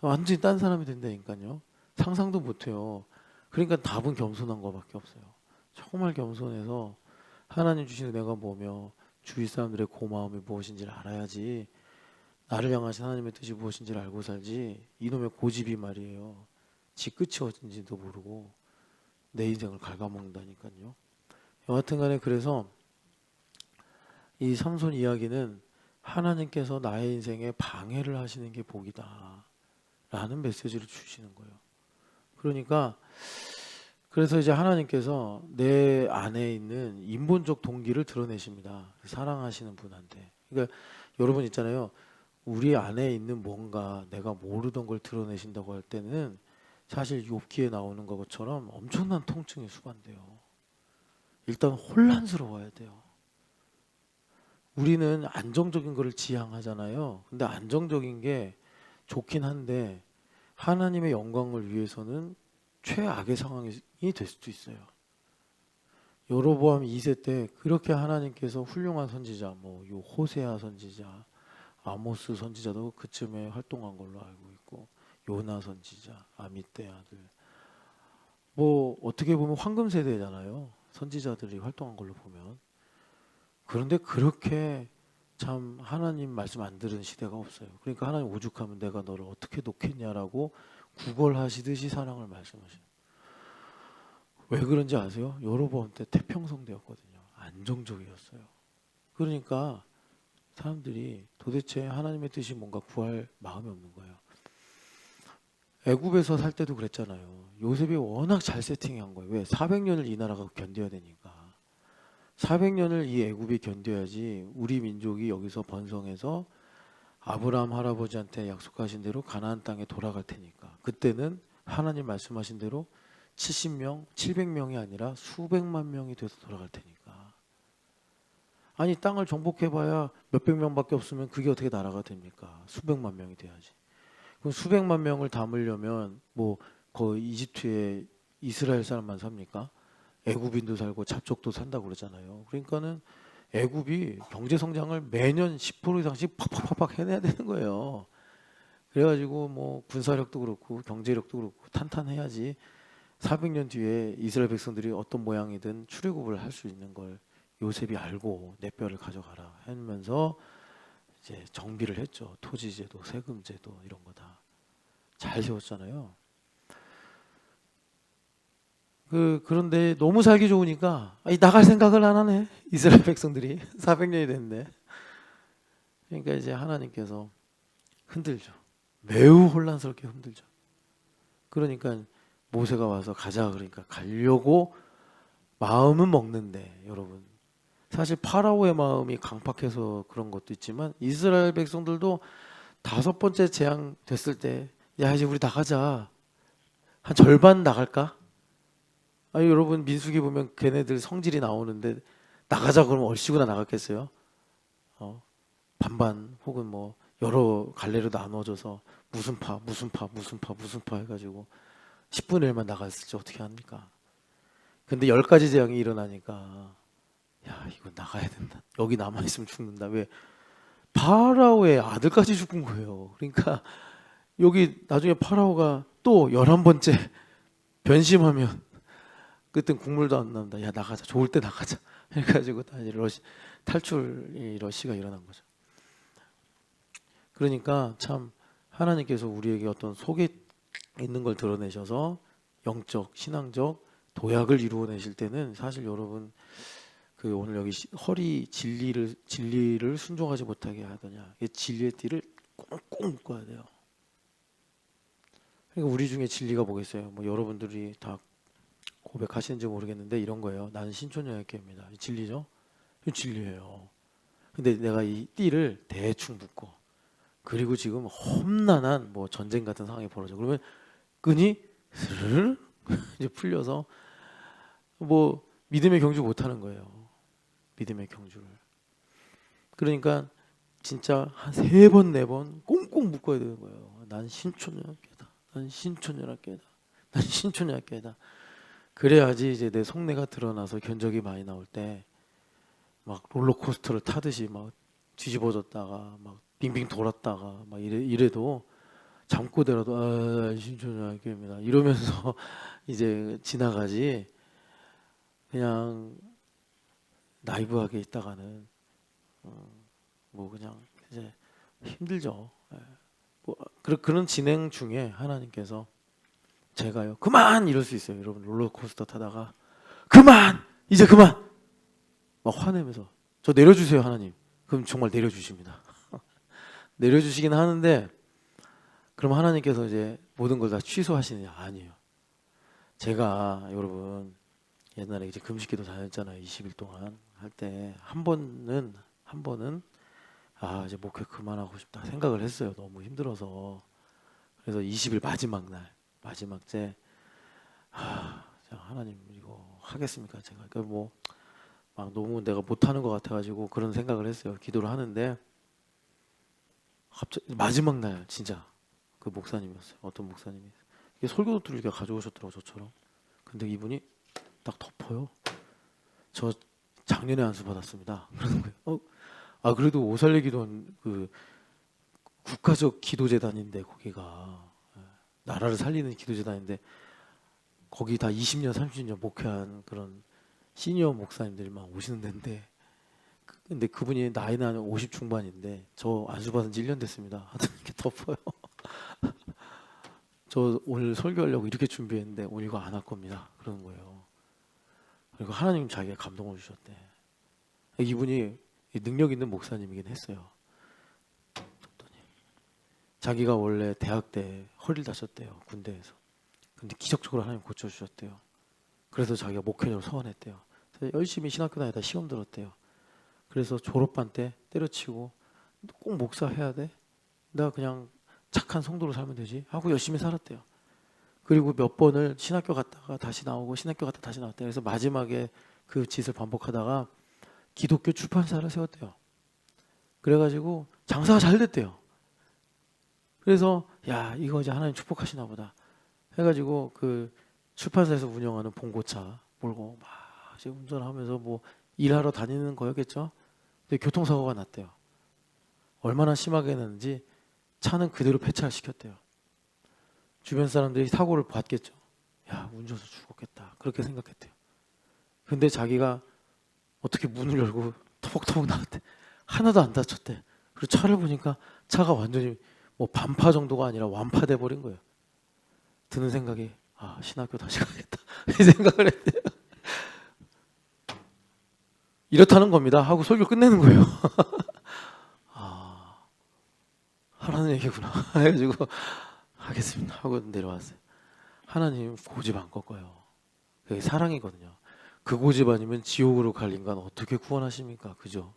[SPEAKER 1] 완전히 딴 사람이 된다니까요. 상상도 못해요. 그러니까 답은 겸손한 거밖에 없어요. 정말 겸손해서 하나님 주신 은혜가 뭐며 주위 사람들의 고마움이 무엇인지를 알아야지, 나를 향하신 하나님의 뜻이 무엇인지를 알고 살지, 이놈의 고집이 말이에요. 지 끝이 어딘지도 모르고 내 인생을 갉아먹는다니까요. 여하튼 간에 그래서 이 삼손 이야기는 하나님께서 나의 인생에 방해를 하시는 게 복이다 라는 메시지를 주시는 거예요. 그러니까 그래서 이제 하나님께서 내 안에 있는 인본적 동기를 드러내십니다. 사랑하시는 분한테. 그러니까 여러분 있잖아요. 우리 안에 있는 뭔가 내가 모르던 걸 드러내신다고 할 때는 사실 욥기에 나오는 것처럼 엄청난 통증이 수반돼요. 일단 혼란스러워야 돼요. 우리는 안정적인 거를 지향하잖아요. 근데 안정적인 게 좋긴 한데 하나님의 영광을 위해서는 최악의 상황이 될 수도 있어요. 여로보암 2세 때 그렇게 하나님께서 훌륭한 선지자, 요 호세아 선지자, 아모스 선지자도 그쯤에 활동한 걸로 알고 있고, 요나 선지자, 아미떼 아들, 어떻게 보면 황금 세대잖아요. 선지자들이 활동한 걸로 보면. 그런데 그렇게 참 하나님 말씀 안 들은 시대가 없어요. 그러니까 하나님 오죽하면 내가 너를 어떻게 놓겠냐라고 구걸하시듯이 사랑을 말씀하셔요. 왜 그런지 아세요? 여로보암 때 태평성대였거든요. 안정적이었어요. 그러니까 사람들이 도대체 하나님의 뜻이 뭔가 구할 마음이 없는 거예요. 애굽에서 살 때도 그랬잖아요. 요셉이 워낙 잘 세팅한 거예요. 왜? 400년을 이 나라가 견뎌야 되니까. 400년을 이 애굽이 견뎌야지 우리 민족이 여기서 번성해서 아브라함 할아버지한테 약속하신 대로 가나안 땅에 돌아갈 테니까. 그때는 하나님 말씀하신 대로 70명, 700명이 아니라 수백만 명이 돼서 돌아갈 테니까. 아니 땅을 정복해봐야 몇백 명밖에 없으면 그게 어떻게 나라가 됩니까? 수백만 명이 돼야지. 그럼 수백만 명을 담으려면 거의 이집트에 이스라엘 사람만 삽니까? 애굽인도 살고 잡족도 산다고 그러잖아요. 그러니까는 애굽이 경제 성장을 매년 10% 이상씩 팍팍팍팍 해내야 되는 거예요. 그래가지고 군사력도 그렇고 경제력도 그렇고 탄탄해야지 400년 뒤에 이스라엘 백성들이 어떤 모양이든 출애굽을 할 수 있는 걸 요셉이 알고 내 뼈를 가져가라 하면서 이제 정비를 했죠. 토지제도, 세금제도 이런 거 다 잘 세웠잖아요. 그런데 너무 살기 좋으니까 나갈 생각을 안 하네. 이스라엘 백성들이 400년이 됐는데. 그러니까 이제 하나님께서 흔들죠. 매우 혼란스럽게 흔들죠. 그러니까 모세가 와서 가자 그러니까 가려고 마음은 먹는데 여러분 사실 파라오의 마음이 강팍해서 그런 것도 있지만 이스라엘 백성들도 5번째 재앙 됐을 때 야 이제 우리 나가자. 한 절반 나갈까? 아니 여러분 민수기 보면 걔네들 성질이 나오는데 나가자 그러면 얼씨구나 나갔겠어요? 반반 혹은 여러 갈래로 나눠져서 무슨 파 해가지고 10분의 1만 나갔을지 어떻게 합니까? 근데 10가지 재앙이 일어나니까 야 이거 나가야 된다. 여기 남아있으면 죽는다. 왜? 파라오의 아들까지 죽은 거예요. 그러니까 여기 나중에 파라오가 또 11번째 변심하면 그땐 국물도 안 나온다. 야 나가자. 좋을 때 나가자. 해가지고 다 탈출 러시가 일어난 거죠. 그러니까 참 하나님께서 우리에게 어떤 속에 있는 걸 드러내셔서 영적, 신앙적 도약을 이루어내실 때는 사실 여러분 오늘 여기 허리 진리를 순종하지 못하게 하더냐. 진리의 띠를 꽁꽁 묶어야 돼요. 그러니까 우리 중에 진리가 뭐겠어요? 여러분들이 다 고백하시는지 모르겠는데 이런 거예요. 나는 신촌여학교입니다. 진리죠? 이 진리예요. 근데 내가 이 띠를 대충 묶고 그리고 지금 험난한 전쟁 같은 상황이 벌어져. 그러면 끈이 스르르 이제 풀려서 믿음의 경주 못 하는 거예요. 믿음의 경주를. 그러니까 진짜 한 3번 4번 꽁꽁 묶어야 되는 거예요. 난 신촌여학교다. 난 신촌여학교다. 난 신촌여학교다. 그래야지 이제 내 속내가 드러나서 견적이 많이 나올 때 막 롤러코스터를 타듯이 막 뒤집어졌다가 막 빙빙 돌았다가 막 이래도 잠꼬대라도 신촌학교입니다 이러면서 이제 지나가지, 그냥 나이브하게 있다가는 뭐 그냥 이제 힘들죠. 예. 뭐 그런 진행 중에 하나님께서, 제가요 그만 이럴 수 있어요. 여러분 롤러코스터 타다가 그만, 이제 그만 막 화내면서 저 내려주세요 하나님. 그럼 정말 내려주십니다. 내려주시긴 하는데, 그럼 하나님께서 이제 모든 걸 다 취소하시느냐? 아니에요. 제가 여러분 옛날에 이제 금식기도 다녔잖아요. 20일 동안 할 때 한 번은 이제 목회 그만하고 싶다 생각을 했어요. 너무 힘들어서. 그래서 20일 마지막째 하나님 이거 하겠습니까? 제가 그러니까 뭐 막 너무 내가 못하는 것 같아가지고 그런 생각을 했어요. 기도를 하는데 갑자기 마지막 날 진짜 그 목사님이었어요. 어떤 목사님이 이게 설교노트를 이렇게 가져오셨더라고 저처럼. 근데 이분이 딱 덮어요. 저 작년에 안수 받았습니다. 그러는 거예요. 그래도 오살레 기도원 그 국가적 기도재단인데 거기가 나라를 살리는 기도재단인데 거기 다 20년 30년 목회한 그런 시니어 목사님들만 오시는 데인데, 근데 그분이 나이는 50 중반인데 저 안수 받은 지 1년 됐습니다. 하여튼 이렇게 덮어요. 저 오늘 설교하려고 이렇게 준비했는데 오늘 이거 안 할 겁니다. 그러는 거예요. 그리고 하나님 자기가 감동을 주셨대. 이분이 능력 있는 목사님이긴 했어요. 자기가 원래 대학 때 허리를 다쳤대요. 군대에서. 근데 기적적으로 하나님 고쳐주셨대요. 그래서 자기가 목회자로 서원했대요. 그래서 열심히 신학교 다니다 시험 들었대요. 그래서 졸업반 때 때려치고 꼭 목사 해야 돼? 나 그냥 착한 성도로 살면 되지? 하고 열심히 살았대요. 그리고 몇 번을 신학교 갔다가 다시 나오고 신학교 갔다가 다시 나왔대요. 그래서 마지막에 그 짓을 반복하다가 기독교 출판사를 세웠대요. 그래가지고 장사가 잘 됐대요. 그래서 야 이거 이제 하나님 축복하시나 보다 해가지고 그 출판사에서 운영하는 봉고차 몰고 막 이제 운전하면서 뭐 일하러 다니는 거였겠죠. 근데 교통사고가 났대요. 얼마나 심하게 했는지 차는 그대로 폐차를 시켰대요. 주변 사람들이 사고를 봤겠죠. 야 운전수 죽었겠다 그렇게 생각했대요. 근데 자기가 어떻게 문을 열고 터벅터벅 나왔대. 하나도 안 다쳤대. 그리고 차를 보니까 차가 완전히 뭐 반파 정도가 아니라 완파돼 버린 거예요. 드는 생각이 신학교 다시 가야겠다 이 생각을 했대요. 이렇다는 겁니다 하고 설교 끝내는 거예요. 하라는 얘기구나 해가지고 하겠습니다 하고 내려왔어요. 하나님 고집 안 꺾어요. 그게 사랑이거든요. 그 고집 아니면 지옥으로 갈 인간 어떻게 구원하십니까? 그죠?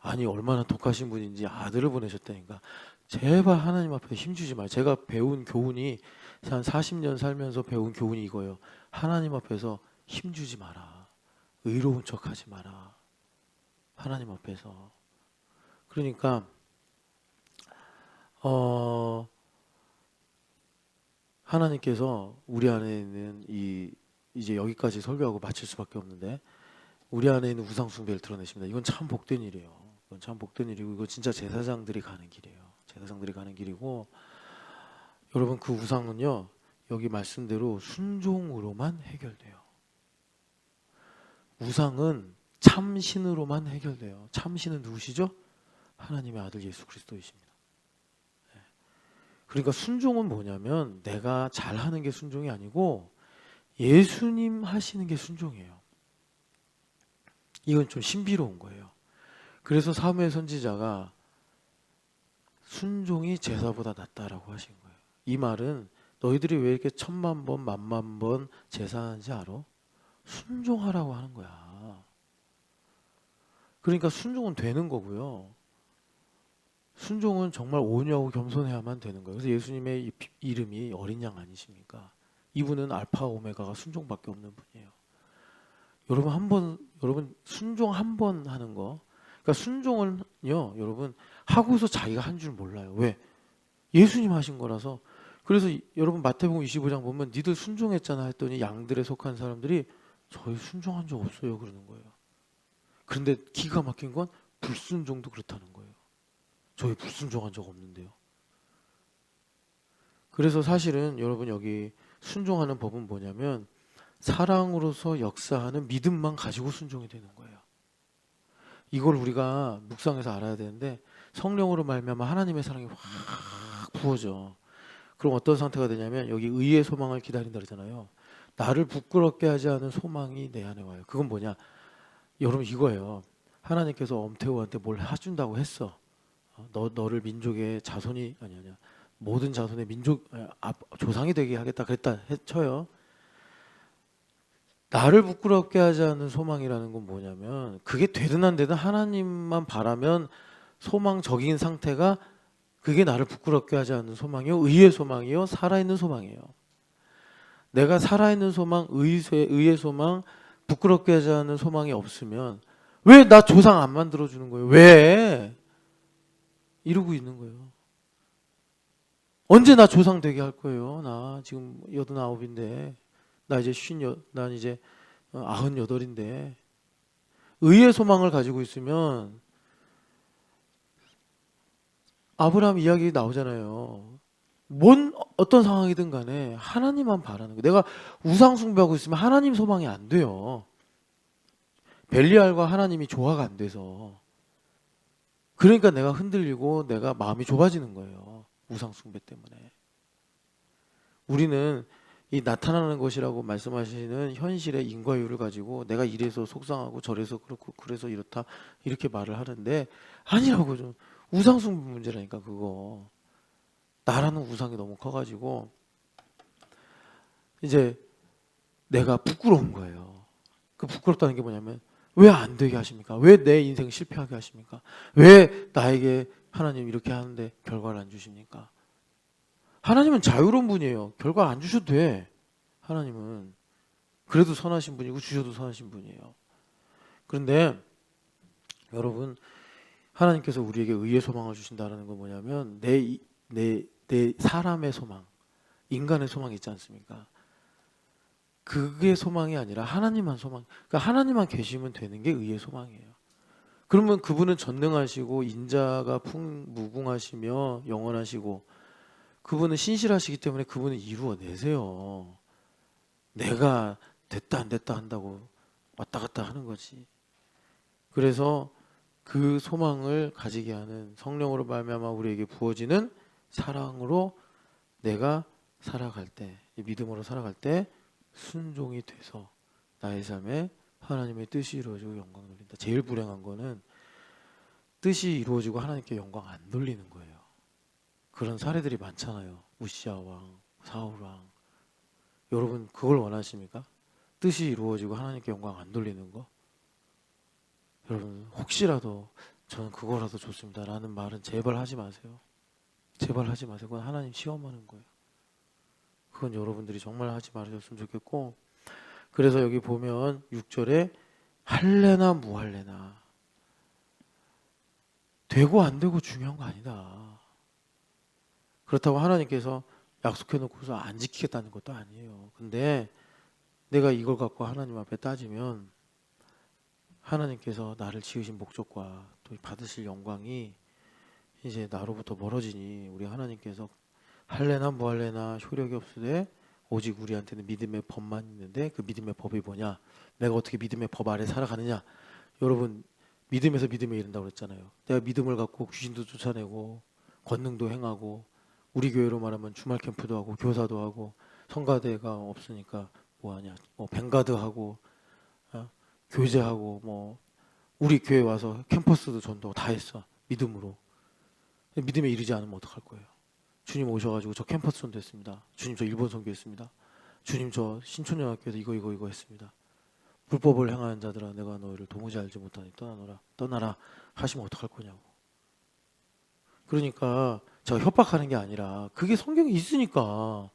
[SPEAKER 1] 아니 얼마나 독하신 분인지 아들을 보내셨다니까. 제발 하나님 앞에 힘주지 마요. 제가 배운 교훈이 한 40년 살면서 배운 교훈이 이거예요. 하나님 앞에서 힘주지 마라. 의로운 척하지 마라. 하나님 앞에서. 그러니까 하나님께서 우리 안에 있는 이제 여기까지 설교하고 마칠 수밖에 없는데 우리 안에 있는 우상 숭배를 드러내십니다. 이건 참 복된 일이에요. 이건 참 복된 일이고 이거 진짜 제사장들이 가는 길이에요. 제사장들이 가는 길이고 여러분 그 우상은요 여기 말씀대로 순종으로만 해결돼요. 우상은 참신으로만 해결돼요. 참신은 누구시죠? 하나님의 아들 예수 그리스도이십니다. 그러니까 순종은 뭐냐면 내가 잘하는 게 순종이 아니고 예수님 하시는 게 순종이에요. 이건 좀 신비로운 거예요. 그래서 사무엘 선지자가 순종이 제사보다 낫다라고 하신 거예요. 이 말은 너희들이 왜 이렇게 1000만 번, 10,000,000 번 제사하는지 알아? 순종하라고 하는 거야. 그러니까 순종은 되는 거고요. 순종은 정말 온유하고 겸손해야만 되는 거예요. 그래서 예수님의 이름이 어린 양 아니십니까? 이분은 알파 오메가가 순종밖에 없는 분이에요. 여러분 순종 한 번 하는 거. 그러니까 순종은요, 여러분 하고서 자기가 한 줄 몰라요. 왜? 예수님 하신 거라서. 그래서 여러분 마태복음 25장 보면 니들 순종했잖아 했더니 양들에 속한 사람들이 저희 순종한 적 없어요 그러는 거예요. 그런데 기가 막힌 건 불순종도 그렇다는 거예요. 저희 불순종한 적 없는데요. 그래서 사실은 여러분 여기 순종하는 법은 뭐냐면 사랑으로서 역사하는 믿음만 가지고 순종이 되는 거예요. 이걸 우리가 묵상해서 알아야 되는데 성령으로 말미암아 하나님의 사랑이 확 부어져. 그럼 어떤 상태가 되냐면 여기 의의 소망을 기다린다 그러잖아요. 나를 부끄럽게 하지 않은 소망이 내 안에 와요. 그건 뭐냐? 여러분 이거예요. 하나님께서 엄태우한테 뭘 해준다고 했어. 너를 민족의 자손이 아니야 모든 자손의 민족 조상이 되게 하겠다 그랬다 쳐요. 나를 부끄럽게 하지 않는 소망이라는 건 뭐냐면 그게 되든 안 되든 하나님만 바라면 소망적인 상태가 그게 나를 부끄럽게 하지 않는 소망이요, 의의 소망이요, 살아있는 소망이에요. 내가 살아있는 소망, 의의 소망, 부끄럽게 하지 않는 소망이 없으면 왜 나 조상 안 만들어주는 거예요? 왜? 이러고 있는 거예요. 언제 나 조상 되게 할 거예요? 나 지금 89인데 나 이제 난 이제 98인데 의의 소망을 가지고 있으면 아브라함 이야기 나오잖아요. 어떤 상황이든 간에 하나님만 바라는 거예요. 내가 우상 숭배하고 있으면 하나님 소망이 안 돼요. 벨리알과 하나님이 조화가 안 돼서. 그러니까 내가 흔들리고 내가 마음이 좁아지는 거예요. 우상 숭배 때문에. 우리는 이 나타나는 것이라고 말씀하시는 현실의 인과율을 가지고 내가 이래서 속상하고 저래서 그렇고 그래서 이렇다 이렇게 말을 하는데 아니라고. 좀 우상 숭배 문제라니까 그거. 나라는 우상이 너무 커가지고 이제 내가 부끄러운 거예요. 그 부끄럽다는 게 뭐냐면 왜 안 되게 하십니까? 왜 내 인생 실패하게 하십니까? 왜 나에게 하나님 이렇게 하는데 결과를 안 주십니까? 하나님은 자유로운 분이에요. 결과 안 주셔도 돼. 하나님은 그래도 선하신 분이고 주셔도 선하신 분이에요. 그런데 여러분 하나님께서 우리에게 의의 소망을 주신다는 건 뭐냐면 내 사람의 소망, 인간의 소망이 있지 않습니까? 그게 소망이 아니라 하나님만 소망. 그러니까 하나님만 계시면 되는 게 의의 소망이에요. 그러면 그분은 전능하시고 인자가 무궁하시며 영원하시고 그분은 신실하시기 때문에 그분은 이루어내세요. 내가 됐다 안 됐다 한다고 왔다 갔다 하는 거지. 그래서 그 소망을 가지게 하는 성령으로 말미암아 우리에게 부어지는 사랑으로 내가 살아갈 때, 믿음으로 살아갈 때 순종이 돼서 나의 삶에 하나님의 뜻이 이루어지고 영광 돌린다. 제일 불행한 거는 뜻이 이루어지고 하나님께 영광 안 돌리는 거예요. 그런 사례들이 많잖아요. 우시아 왕, 사울 왕. 여러분 그걸 원하십니까? 뜻이 이루어지고 하나님께 영광 안 돌리는 거? 여러분 혹시라도 저는 그거라도 좋습니다 라는 말은 제발 하지 마세요. 제발 하지 마세요. 그건 하나님 시험하는 거예요. 그건 여러분들이 정말 하지 말으셨으면 좋겠고, 그래서 여기 보면 6절에 할래나 무할래나 되고 안 되고 중요한 거 아니다. 그렇다고 하나님께서 약속해 놓고서 안 지키겠다는 것도 아니에요. 근데 내가 이걸 갖고 하나님 앞에 따지면 하나님께서 나를 지으신 목적과 또 받으실 영광이 이제 나로부터 멀어지니 우리 하나님께서 할래나 무할래나 효력이 없으되 오직 우리한테는 믿음의 법만 있는데 그 믿음의 법이 뭐냐? 내가 어떻게 믿음의 법 아래 살아가느냐? 여러분 믿음에서 믿음에 이른다고 그랬잖아요. 내가 믿음을 갖고 귀신도 쫓아내고 권능도 행하고 우리 교회로 말하면 주말 캠프도 하고 교사도 하고 성가대가 없으니까 뭐하냐? 뭐 뱅가드 하고 교제하고 뭐 우리 교회 와서 캠퍼스도 전도 다 했어. 믿음으로. 믿음에 이르지 않으면 어떡할 거예요? 주님 오셔가지고 저 캠퍼스 전도했습니다. 주님 저 일본 선교했습니다. 주님 저 신촌영학교에서 이거 했습니다. 불법을 행하는 자들아 내가 너희를 도무지 알지 못하니 떠나라 하시면 어떡할 거냐고. 그러니까 제가 협박하는 게 아니라 그게 성경에 있으니까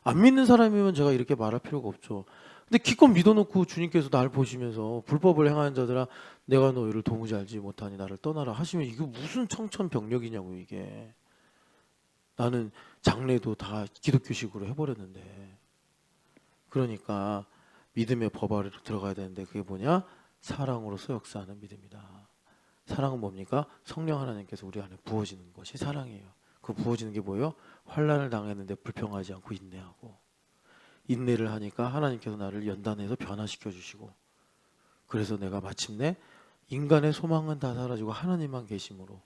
[SPEAKER 1] 안 믿는 사람이면 제가 이렇게 말할 필요가 없죠. 근데 기껏 믿어놓고 주님께서 나를 보시면서 불법을 행하는 자들아 내가 너희를 도무지 알지 못하니 나를 떠나라 하시면 이게 무슨 청천벽력이냐고. 이게 나는 장례도 다 기독교식으로 해버렸는데. 그러니까 믿음의 법 아래로 들어가야 되는데 그게 뭐냐? 사랑으로서 역사하는 믿음이다. 사랑은 뭡니까? 성령 하나님께서 우리 안에 부어지는 것이 사랑이에요. 그 부어지는 게 뭐예요? 환난을 당했는데 불평하지 않고 인내하고, 인내를 하니까 하나님께서 나를 연단해서 변화시켜 주시고, 그래서 내가 마침내 인간의 소망은 다 사라지고 하나님만 계심으로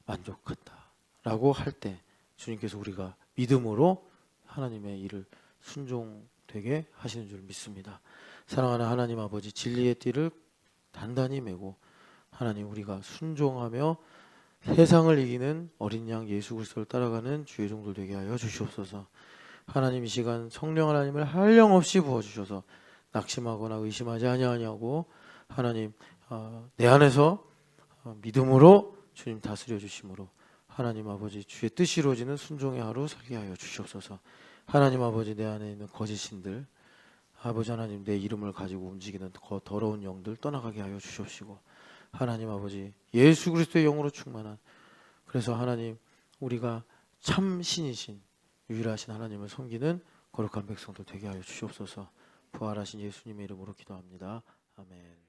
[SPEAKER 1] 만족한다 라고 할 때 주님께서 우리가 믿음으로 하나님의 일을 순종되게 하시는 줄 믿습니다. 사랑하는 하나님 아버지, 진리의 띠를 단단히 메고 하나님 우리가 순종하며 세상을 이기는 어린 양 예수 그리스도를 따라가는 주의 종들 되게 하여 주시옵소서. 하나님 이 시간 성령 하나님을 한량없이 부어주셔서 낙심하거나 의심하지 아니하냐고 하나님 내 안에서 믿음으로 주님 다스려 주심으로 하나님 아버지 주의 뜻이 이루어지는 순종의 하루 살게 하여 주시옵소서. 하나님 아버지 내 안에 있는 거짓신들 아버지 하나님 내 이름을 가지고 움직이는 더러운 영들 떠나가게 하여 주시옵시고 하나님 아버지 예수 그리스도의 영으로 충만한 그래서 하나님 우리가 참 신이신 유일하신 하나님을 섬기는 거룩한 백성들 되게 하여 주시옵소서. 부활하신 예수님의 이름으로 기도합니다. 아멘.